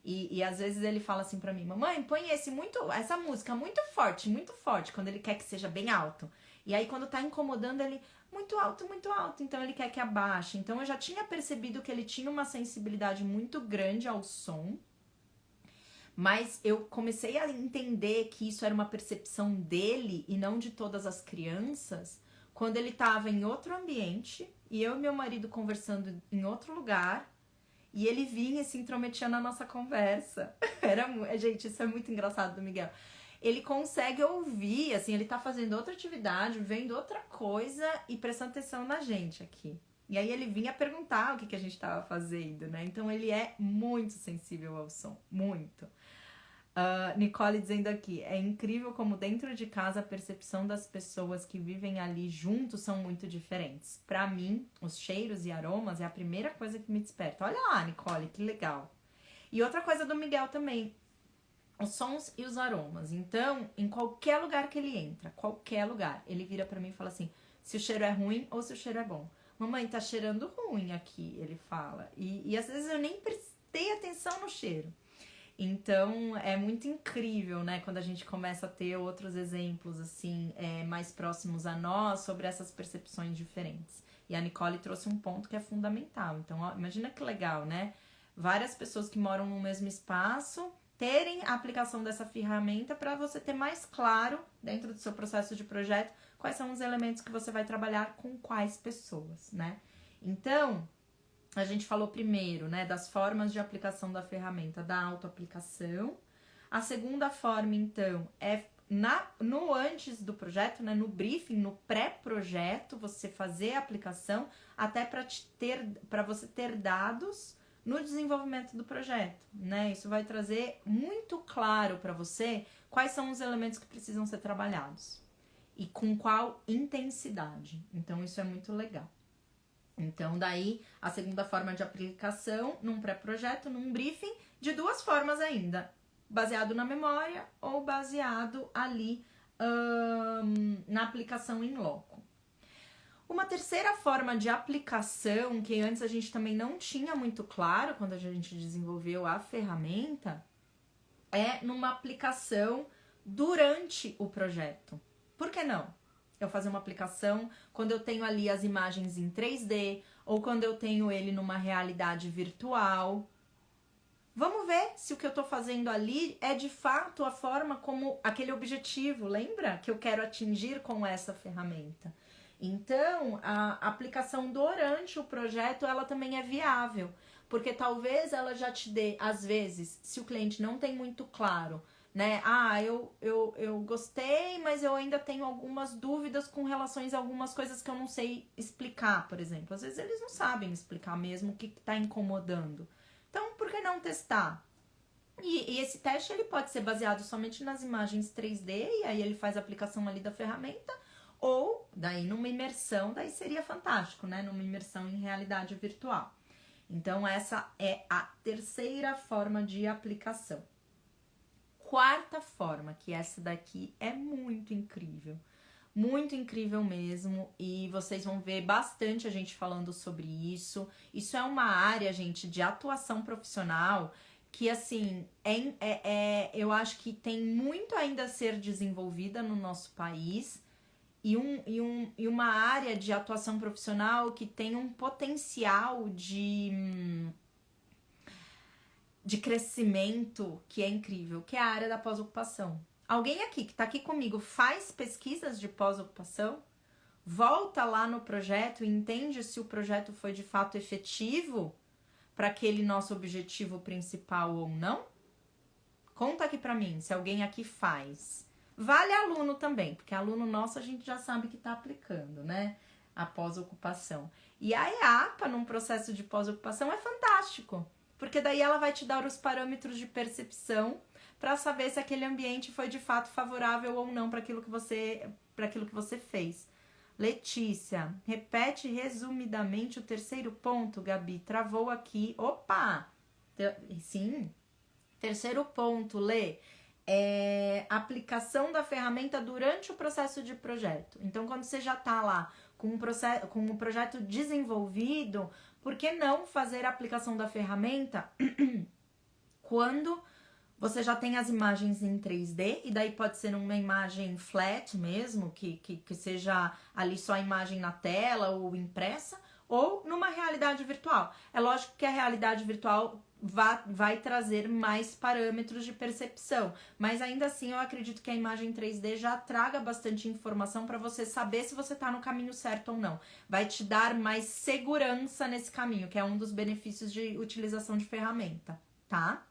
E às vezes ele fala assim pra mim, mamãe, põe essa música muito forte, quando ele quer que seja bem alto. E aí quando tá incomodando ele, muito alto, então ele quer que abaixe. Então eu já tinha percebido que ele tinha uma sensibilidade muito grande ao som, mas eu comecei a entender que isso era uma percepção dele e não de todas as crianças, quando ele tava em outro ambiente, e eu e meu marido conversando em outro lugar, e ele vinha e se intrometia na nossa conversa. Gente, isso é muito engraçado do Miguel. Ele consegue ouvir, assim, ele tá fazendo outra atividade, vendo outra coisa e prestando atenção na gente aqui. E aí ele vinha perguntar o que a gente tava fazendo, né? Então ele é muito sensível ao som, muito. Nicole dizendo aqui, é incrível como dentro de casa a percepção das pessoas que vivem ali juntos são muito diferentes. Pra mim, os cheiros e aromas é a primeira coisa que me desperta. Olha lá, Nicole, que legal. E outra coisa do Miguel também, os sons e os aromas. Então, em qualquer lugar que ele entra, qualquer lugar, ele vira pra mim e fala assim, se o cheiro é ruim ou se o cheiro é bom. Mamãe, tá cheirando ruim aqui, ele fala. E às vezes eu nem prestei atenção no cheiro. Então, é muito incrível, né, quando a gente começa a ter outros exemplos, assim, mais próximos a nós sobre essas percepções diferentes. E a Nicole trouxe um ponto que é fundamental. Então, ó, imagina que legal, né? Várias pessoas que moram no mesmo espaço terem a aplicação dessa ferramenta para você ter mais claro, dentro do seu processo de projeto, quais são os elementos que você vai trabalhar com quais pessoas, né? Então, a gente falou primeiro, né, das formas de aplicação da ferramenta, da autoaplicação. A segunda forma, então, é no antes do projeto, né, no briefing, no pré-projeto, você fazer a aplicação até para você ter dados no desenvolvimento do projeto, né? Isso vai trazer muito claro para você quais são os elementos que precisam ser trabalhados e com qual intensidade. Então, isso é muito legal. Então, daí, a segunda forma de aplicação, num pré-projeto, num briefing, de duas formas ainda. Baseado na memória ou baseado ali na aplicação em loco. Uma terceira forma de aplicação, que antes a gente também não tinha muito claro quando a gente desenvolveu a ferramenta, é numa aplicação durante o projeto. Por que não? Eu fazer uma aplicação quando eu tenho ali as imagens em 3D ou quando eu tenho ele numa realidade virtual. Vamos ver se o que eu tô fazendo ali é de fato a forma como aquele objetivo, lembra? Que eu quero atingir com essa ferramenta. Então, a aplicação durante o projeto, ela também é viável, porque talvez ela já te dê, às vezes, se o cliente não tem muito claro, né? Eu gostei, mas eu ainda tenho algumas dúvidas com relação a algumas coisas que eu não sei explicar, por exemplo. Às vezes eles não sabem explicar mesmo o que tá incomodando. Então, por que não testar? E esse teste ele pode ser baseado somente nas imagens 3D, e aí ele faz a aplicação ali da ferramenta, ou daí numa imersão, daí seria fantástico, né? Numa imersão em realidade virtual. Então, essa é a terceira forma de aplicação. Quarta forma, que essa daqui é muito incrível mesmo, e vocês vão ver bastante a gente falando sobre isso. Isso é uma área, gente, de atuação profissional que, assim, eu acho que tem muito ainda a ser desenvolvida no nosso país, e uma área de atuação profissional que tem um potencial de crescimento que é incrível, que é a área da pós-ocupação. Alguém aqui que tá aqui comigo faz pesquisas de pós-ocupação? Volta lá no projeto e entende se o projeto foi de fato efetivo para aquele nosso objetivo principal ou não? Conta aqui pra mim, se alguém aqui faz. Vale aluno também, porque aluno nosso a gente já sabe que tá aplicando, né? A pós-ocupação. E a EAPA, num processo de pós-ocupação, é fantástico. porque daí ela vai te dar os parâmetros de percepção para saber se aquele ambiente foi de fato favorável ou não para aquilo que você fez. Letícia, repete resumidamente o terceiro ponto, Gabi. Travou aqui. Opa! Sim. Terceiro ponto, Lê. Aplicação da ferramenta durante o processo de projeto. Então, quando você já está lá com o projeto desenvolvido, por que não fazer a aplicação da ferramenta quando você já tem as imagens em 3D, e daí pode ser uma imagem flat mesmo, que seja ali só a imagem na tela ou impressa, ou numa realidade virtual. É lógico que a realidade virtual vai trazer mais parâmetros de percepção, mas ainda assim eu acredito que a imagem 3D já traga bastante informação para você saber se você está no caminho certo ou não. Vai te dar mais segurança nesse caminho, que é um dos benefícios de utilização de ferramenta, tá?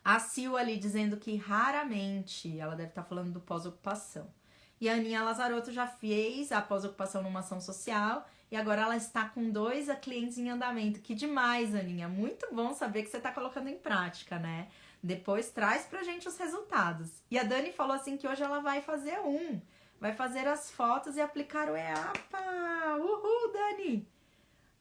A Sil ali dizendo que raramente, ela deve estar falando do pós-ocupação. E a Aninha Lazarotto já fez a pós-ocupação numa ação social e agora ela está com 2 clientes em andamento. Que demais, Aninha. Muito bom saber que você está colocando em prática, né? Depois traz pra gente os resultados. E a Dani falou assim que hoje ela vai fazer vai fazer as fotos e aplicar o EAPA. Uhul, Dani!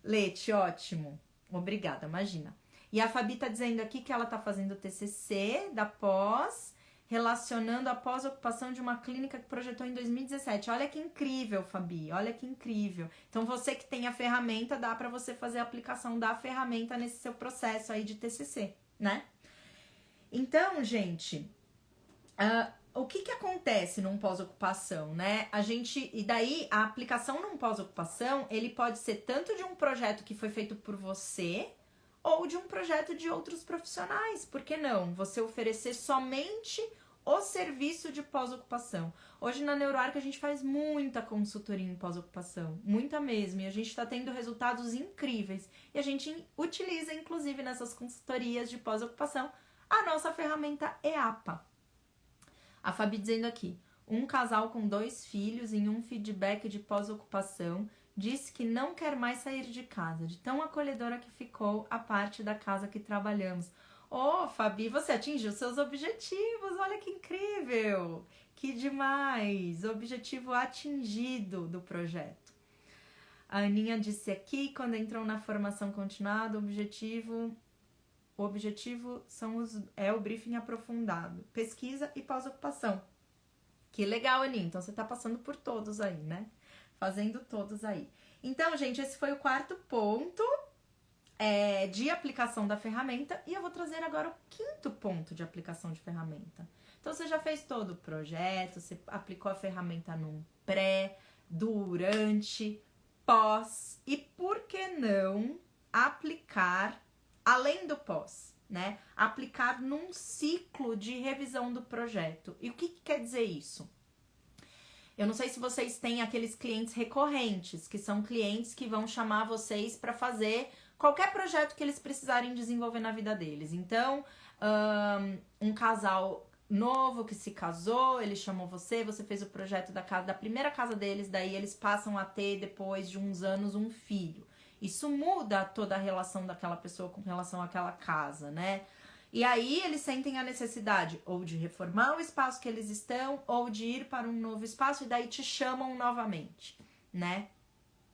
Leite, ótimo. Obrigada, imagina. E a Fabi tá dizendo aqui que ela tá fazendo o TCC da pós, relacionando a pós-ocupação de uma clínica que projetou em 2017. Olha que incrível, Fabi, olha que incrível. Então, você que tem a ferramenta, dá pra você fazer a aplicação da ferramenta nesse seu processo aí de TCC, né? Então, gente, o que acontece num pós-ocupação, né? E daí, a aplicação num pós-ocupação, ele pode ser tanto de um projeto que foi feito por você, ou de um projeto de outros profissionais. Por que não? Você oferecer somente o serviço de pós-ocupação. Hoje na NeuroArc a gente faz muita consultoria em pós-ocupação, muita mesmo, e a gente está tendo resultados incríveis. E a gente utiliza, inclusive, nessas consultorias de pós-ocupação, a nossa ferramenta EAPA. A Fabi dizendo aqui, um casal com 2 filhos em um feedback de pós-ocupação disse que não quer mais sair de casa, de tão acolhedora que ficou a parte da casa que trabalhamos. Ô, Fabi, você atingiu seus objetivos, olha que incrível! Que demais! Objetivo atingido do projeto. A Aninha disse aqui, quando entrou na formação continuada, o objetivo é o briefing aprofundado, pesquisa e pós-ocupação. Que legal, Aninha, então você tá passando por todos aí, né? Fazendo todos aí. Então, gente, esse foi o 4º ponto de aplicação da ferramenta. E eu vou trazer agora o 5º ponto de aplicação de ferramenta. Então, você já fez todo o projeto, você aplicou a ferramenta num pré, durante, pós. E por que não aplicar, além do pós, né? Aplicar num ciclo de revisão do projeto. E o que quer dizer isso? Eu não sei se vocês têm aqueles clientes recorrentes, que são clientes que vão chamar vocês para fazer qualquer projeto que eles precisarem desenvolver na vida deles. Então, um casal novo que se casou, ele chamou você fez o projeto da primeira casa deles, daí eles passam a ter, depois de uns anos, um filho. Isso muda toda a relação daquela pessoa com relação àquela casa, né? E aí eles sentem a necessidade ou de reformar o espaço que eles estão ou de ir para um novo espaço e daí te chamam novamente, né?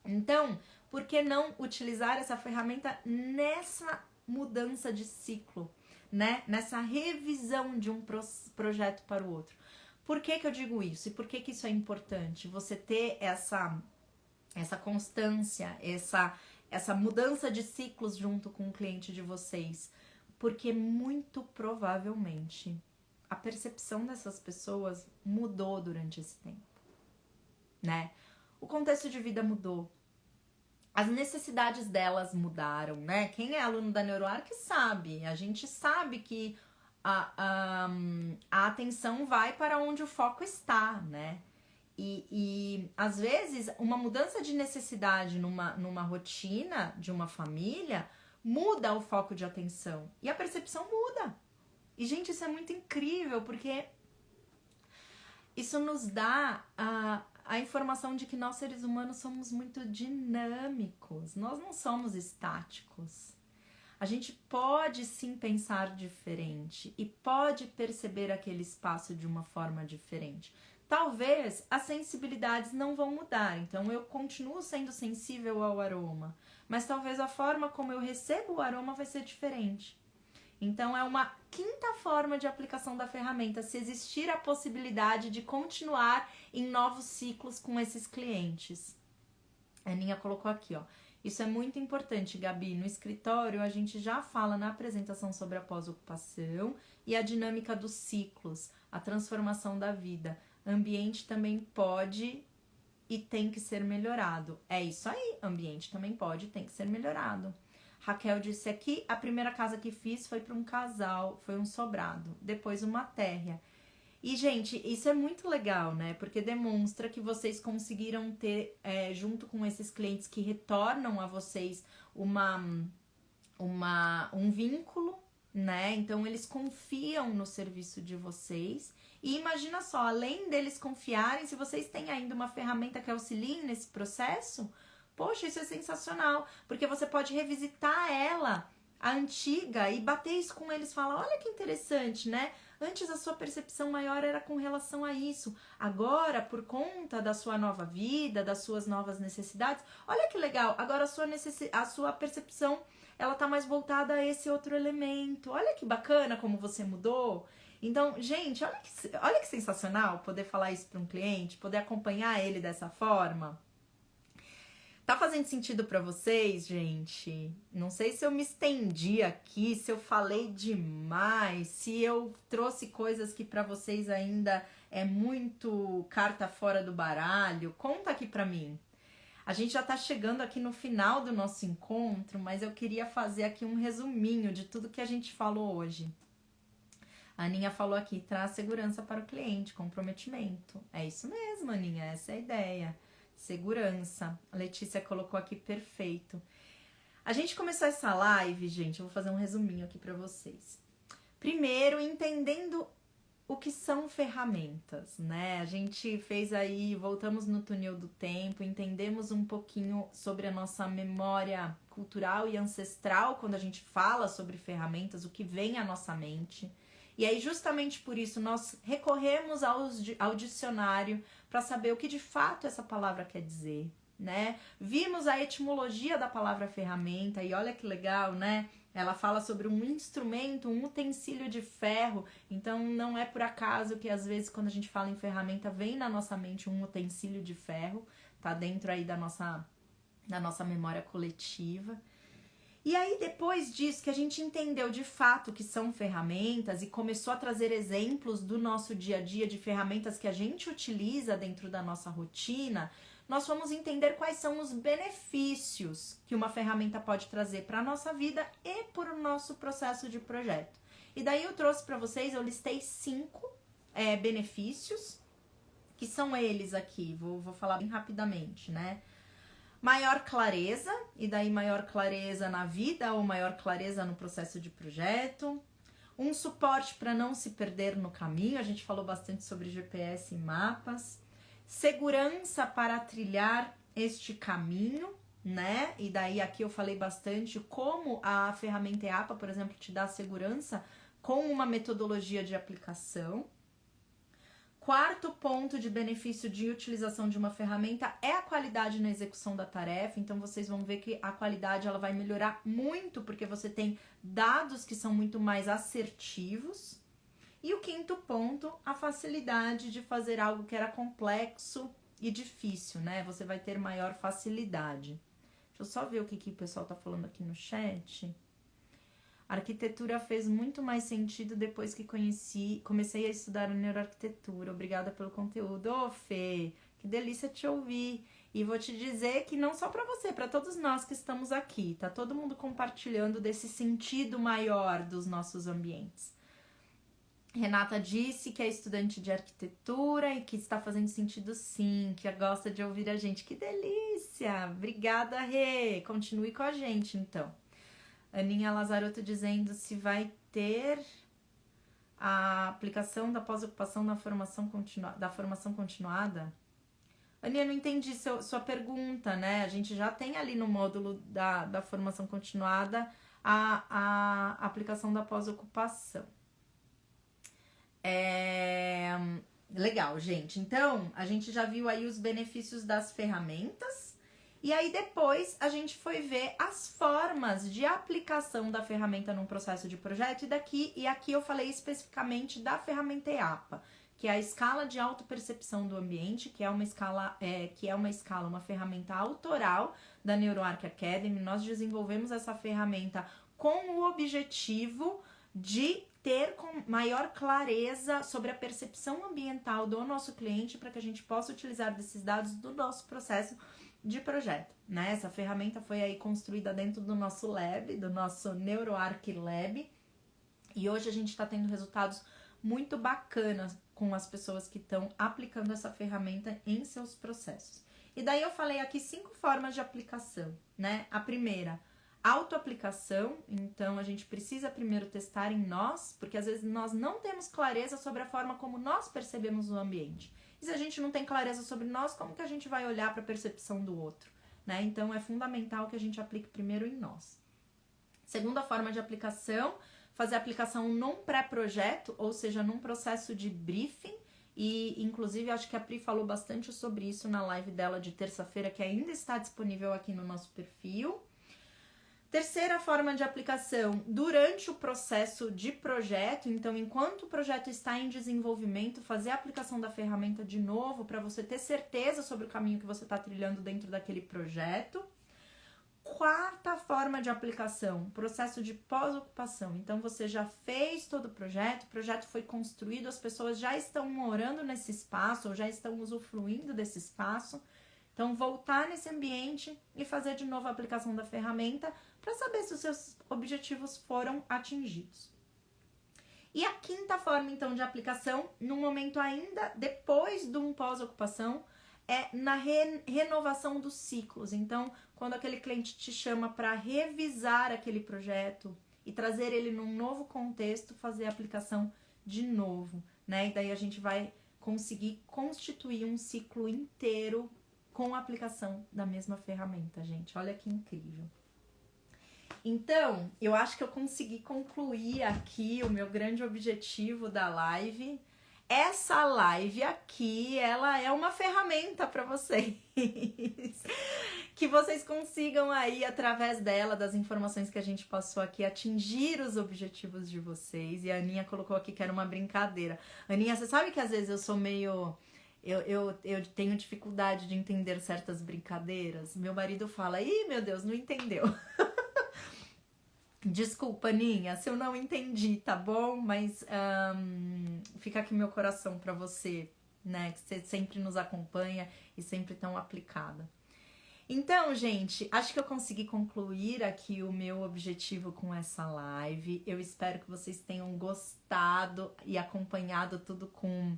Então, por que não utilizar essa ferramenta nessa mudança de ciclo, né? Nessa revisão de um projeto para o outro. Por que eu digo isso? E por que isso é importante? Você ter essa constância, essa mudança de ciclos junto com o cliente de vocês. Porque muito provavelmente a percepção dessas pessoas mudou durante esse tempo, né? O contexto de vida mudou. As necessidades delas mudaram, né? Quem é aluno da NeuroArc sabe. A gente sabe que a atenção vai para onde o foco está, né? E às vezes uma mudança de necessidade numa rotina de uma família muda o foco de atenção e a percepção muda. E, gente, isso é muito incrível, porque isso nos dá a informação de que nós, seres humanos, somos muito dinâmicos. Nós não somos estáticos. A gente pode sim pensar diferente e pode perceber aquele espaço de uma forma diferente. Talvez as sensibilidades não vão mudar, então eu continuo sendo sensível ao aroma, mas talvez a forma como eu recebo o aroma vai ser diferente. Então é uma quinta forma de aplicação da ferramenta, se existir a possibilidade de continuar em novos ciclos com esses clientes. A Aninha colocou aqui, ó. Isso é muito importante, Gabi. No escritório, a gente já fala na apresentação sobre a pós-ocupação e a dinâmica dos ciclos, a transformação da vida. Ambiente também pode e tem que ser melhorado. É isso aí, ambiente também pode e tem que ser melhorado. Raquel disse aqui, a primeira casa que fiz foi para um casal, foi um sobrado, depois uma térrea. E, gente, isso é muito legal, né? Porque demonstra que vocês conseguiram ter, junto com esses clientes que retornam a vocês, um vínculo, né? Então, eles confiam no serviço de vocês. E imagina só, além deles confiarem, se vocês têm ainda uma ferramenta que auxilie nesse processo, poxa, isso é sensacional. Porque você pode revisitar ela, a antiga, e bater isso com eles, falar, olha que interessante, né? Antes a sua percepção maior era com relação a isso. Agora, por conta da sua nova vida, das suas novas necessidades, olha que legal, agora a sua percepção, ela tá mais voltada a esse outro elemento. Olha que bacana como você mudou. Então, gente, olha que sensacional poder falar isso para um cliente, poder acompanhar ele dessa forma. Tá fazendo sentido pra vocês, gente? Não sei se eu me estendi aqui, se eu falei demais, se eu trouxe coisas que pra vocês ainda é muito carta fora do baralho. Conta aqui pra mim. A gente já tá chegando aqui no final do nosso encontro, mas eu queria fazer aqui um resuminho de tudo que a gente falou hoje. A Aninha falou aqui, traz segurança para o cliente, comprometimento. É isso mesmo, Aninha, essa é a ideia. Segurança. A Letícia colocou aqui, perfeito. A gente começou essa live, gente, eu vou fazer um resuminho aqui para vocês. Primeiro, entendendo o que são ferramentas, né? A gente fez aí, voltamos no túnel do tempo, entendemos um pouquinho sobre a nossa memória cultural e ancestral quando a gente fala sobre ferramentas, o que vem à nossa mente. E aí, justamente por isso, nós recorremos ao dicionário para saber o que de fato essa palavra quer dizer, né? Vimos a etimologia da palavra ferramenta e olha que legal, né? Ela fala sobre um instrumento, um utensílio de ferro. Então, não é por acaso que às vezes quando a gente fala em ferramenta, vem na nossa mente um utensílio de ferro, tá dentro aí da nossa memória coletiva. E aí, depois disso, que a gente entendeu de fato que são ferramentas e começou a trazer exemplos do nosso dia a dia de ferramentas que a gente utiliza dentro da nossa rotina, nós vamos entender quais são os benefícios que uma ferramenta pode trazer para a nossa vida e para o nosso processo de projeto. E daí eu trouxe para vocês, eu listei 5 benefícios, que são eles aqui, vou falar bem rapidamente, né? Maior clareza, e daí maior clareza na vida ou maior clareza no processo de projeto. Um suporte para não se perder no caminho, a gente falou bastante sobre GPS e mapas. Segurança para trilhar este caminho, né? E daí aqui eu falei bastante como a ferramenta EAPA, por exemplo, te dá segurança com uma metodologia de aplicação. Quarto ponto de benefício de utilização de uma ferramenta é a qualidade na execução da tarefa. Então, vocês vão ver que a qualidade ela vai melhorar muito, porque você tem dados que são muito mais assertivos. E o quinto ponto, a facilidade de fazer algo que era complexo e difícil, né? Você vai ter maior facilidade. Deixa eu só ver o que o pessoal tá falando aqui no chat. A arquitetura fez muito mais sentido depois que comecei a estudar a neuroarquitetura. Obrigada pelo conteúdo. Ô, Fê, que delícia te ouvir. E vou te dizer que não só para você, para todos nós que estamos aqui, tá todo mundo compartilhando desse sentido maior dos nossos ambientes. Renata disse que é estudante de arquitetura e que está fazendo sentido sim, que gosta de ouvir a gente. Que delícia! Obrigada, Rê. Continue com a gente, então. Aninha Lazarotto dizendo se vai ter a aplicação da pós-ocupação da formação continuada. Aninha, não entendi sua pergunta, né? A gente já tem ali no módulo da formação continuada a aplicação da pós-ocupação. Legal, gente. Então, a gente já viu aí os benefícios das ferramentas. E aí depois a gente foi ver as formas de aplicação da ferramenta num processo de projeto. E aqui eu falei especificamente da ferramenta EAPA, que é a escala de autopercepção do ambiente, que é uma ferramenta autoral da NeuroArc Academy. Nós desenvolvemos essa ferramenta com o objetivo de ter com maior clareza sobre a percepção ambiental do nosso cliente para que a gente possa utilizar desses dados do nosso processo de projeto, né? Essa ferramenta foi aí construída dentro do nosso lab, do nosso NeuroArc Lab, e hoje a gente está tendo resultados muito bacanas com as pessoas que estão aplicando essa ferramenta em seus processos. E daí eu falei aqui 5 formas de aplicação, né? A primeira, autoaplicação. Então a gente precisa primeiro testar em nós, porque às vezes nós não temos clareza sobre a forma como nós percebemos o ambiente. E se a gente não tem clareza sobre nós, como que a gente vai olhar para a percepção do outro, né? Então é fundamental que a gente aplique primeiro em nós. Segunda forma de aplicação, fazer a aplicação num pré-projeto, ou seja, num processo de briefing. E inclusive acho que a Pri falou bastante sobre isso na live dela de terça-feira, que ainda está disponível aqui no nosso perfil. Terceira forma de aplicação, durante o processo de projeto. Então, enquanto o projeto está em desenvolvimento, fazer a aplicação da ferramenta de novo para você ter certeza sobre o caminho que você está trilhando dentro daquele projeto. Quarta forma de aplicação, processo de pós-ocupação. Então, você já fez todo o projeto foi construído, as pessoas já estão morando nesse espaço ou já estão usufruindo desse espaço. Então, voltar nesse ambiente e fazer de novo a aplicação da ferramenta para saber se os seus objetivos foram atingidos. E a quinta forma, então, de aplicação, no momento ainda depois de um pós-ocupação, é na renovação dos ciclos. Então, quando aquele cliente te chama para revisar aquele projeto e trazer ele num novo contexto, fazer a aplicação de novo, né? E daí a gente vai conseguir constituir um ciclo inteiro com a aplicação da mesma ferramenta, gente. Olha que incrível. Então, eu acho que eu consegui concluir aqui o meu grande objetivo da live. Essa live aqui, ela é uma ferramenta para vocês. Que vocês consigam aí, através dela, das informações que a gente passou aqui, atingir os objetivos de vocês. E a Aninha colocou aqui que era uma brincadeira. Aninha, você sabe que às vezes eu sou meio... Eu tenho dificuldade de entender certas brincadeiras. Meu marido fala, ih, meu Deus, não entendeu. Desculpa, Aninha, se eu não entendi, tá bom? Mas fica aqui meu coração pra você, né? Que você sempre nos acompanha e sempre tão aplicada. Então, gente, acho que eu consegui concluir aqui o meu objetivo com essa live. Eu espero que vocês tenham gostado e acompanhado tudo com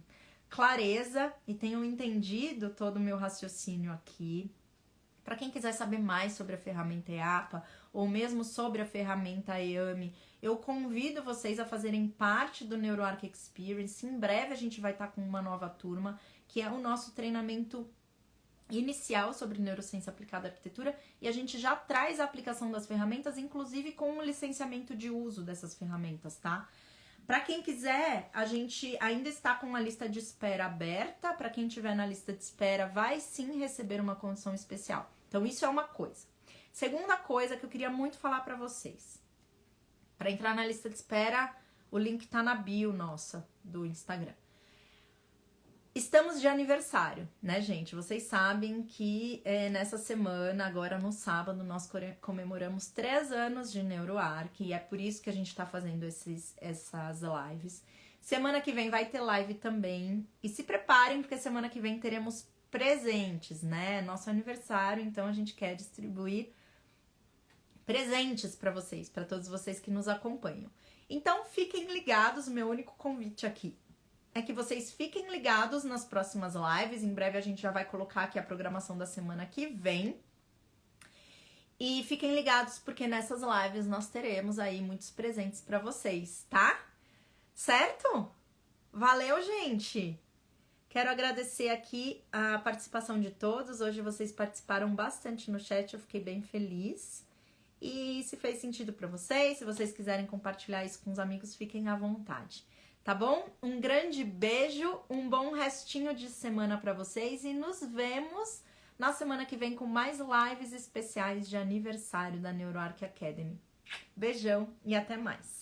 clareza e tenham entendido todo o meu raciocínio aqui. Para quem quiser saber mais sobre a ferramenta EAPA ou mesmo sobre a ferramenta EAMI, eu convido vocês a fazerem parte do NeuroArc Experience. Em breve a gente vai estar com uma nova turma, que é o nosso treinamento inicial sobre neurociência aplicada à arquitetura, e a gente já traz a aplicação das ferramentas, inclusive com o licenciamento de uso dessas ferramentas, tá? Para quem quiser, a gente ainda está com a lista de espera aberta. Para quem estiver na lista de espera, vai sim receber uma condição especial. Então, isso é uma coisa. Segunda coisa que eu queria muito falar para vocês. Para entrar na lista de espera, o link tá na bio nossa do Instagram. Estamos de aniversário, né, gente? Vocês sabem que nessa semana, agora no sábado, nós comemoramos 3 anos de NeuroArc e é por isso que a gente tá fazendo essas lives. Semana que vem vai ter live também e se preparem porque semana que vem teremos presentes, né? Nosso aniversário, então a gente quer distribuir presentes para vocês, para todos vocês que nos acompanham. Então fiquem ligados, meu único convite aqui é que vocês fiquem ligados nas próximas lives. Em breve a gente já vai colocar aqui a programação da semana que vem. E fiquem ligados porque nessas lives nós teremos aí muitos presentes para vocês, tá? Certo? Valeu, gente! Quero agradecer aqui a participação de todos. Hoje vocês participaram bastante no chat, eu fiquei bem feliz. E se fez sentido para vocês, se vocês quiserem compartilhar isso com os amigos, fiquem à vontade. Tá bom? Um grande beijo, um bom restinho de semana para vocês e nos vemos na semana que vem com mais lives especiais de aniversário da NeuroArc Academy. Beijão e até mais!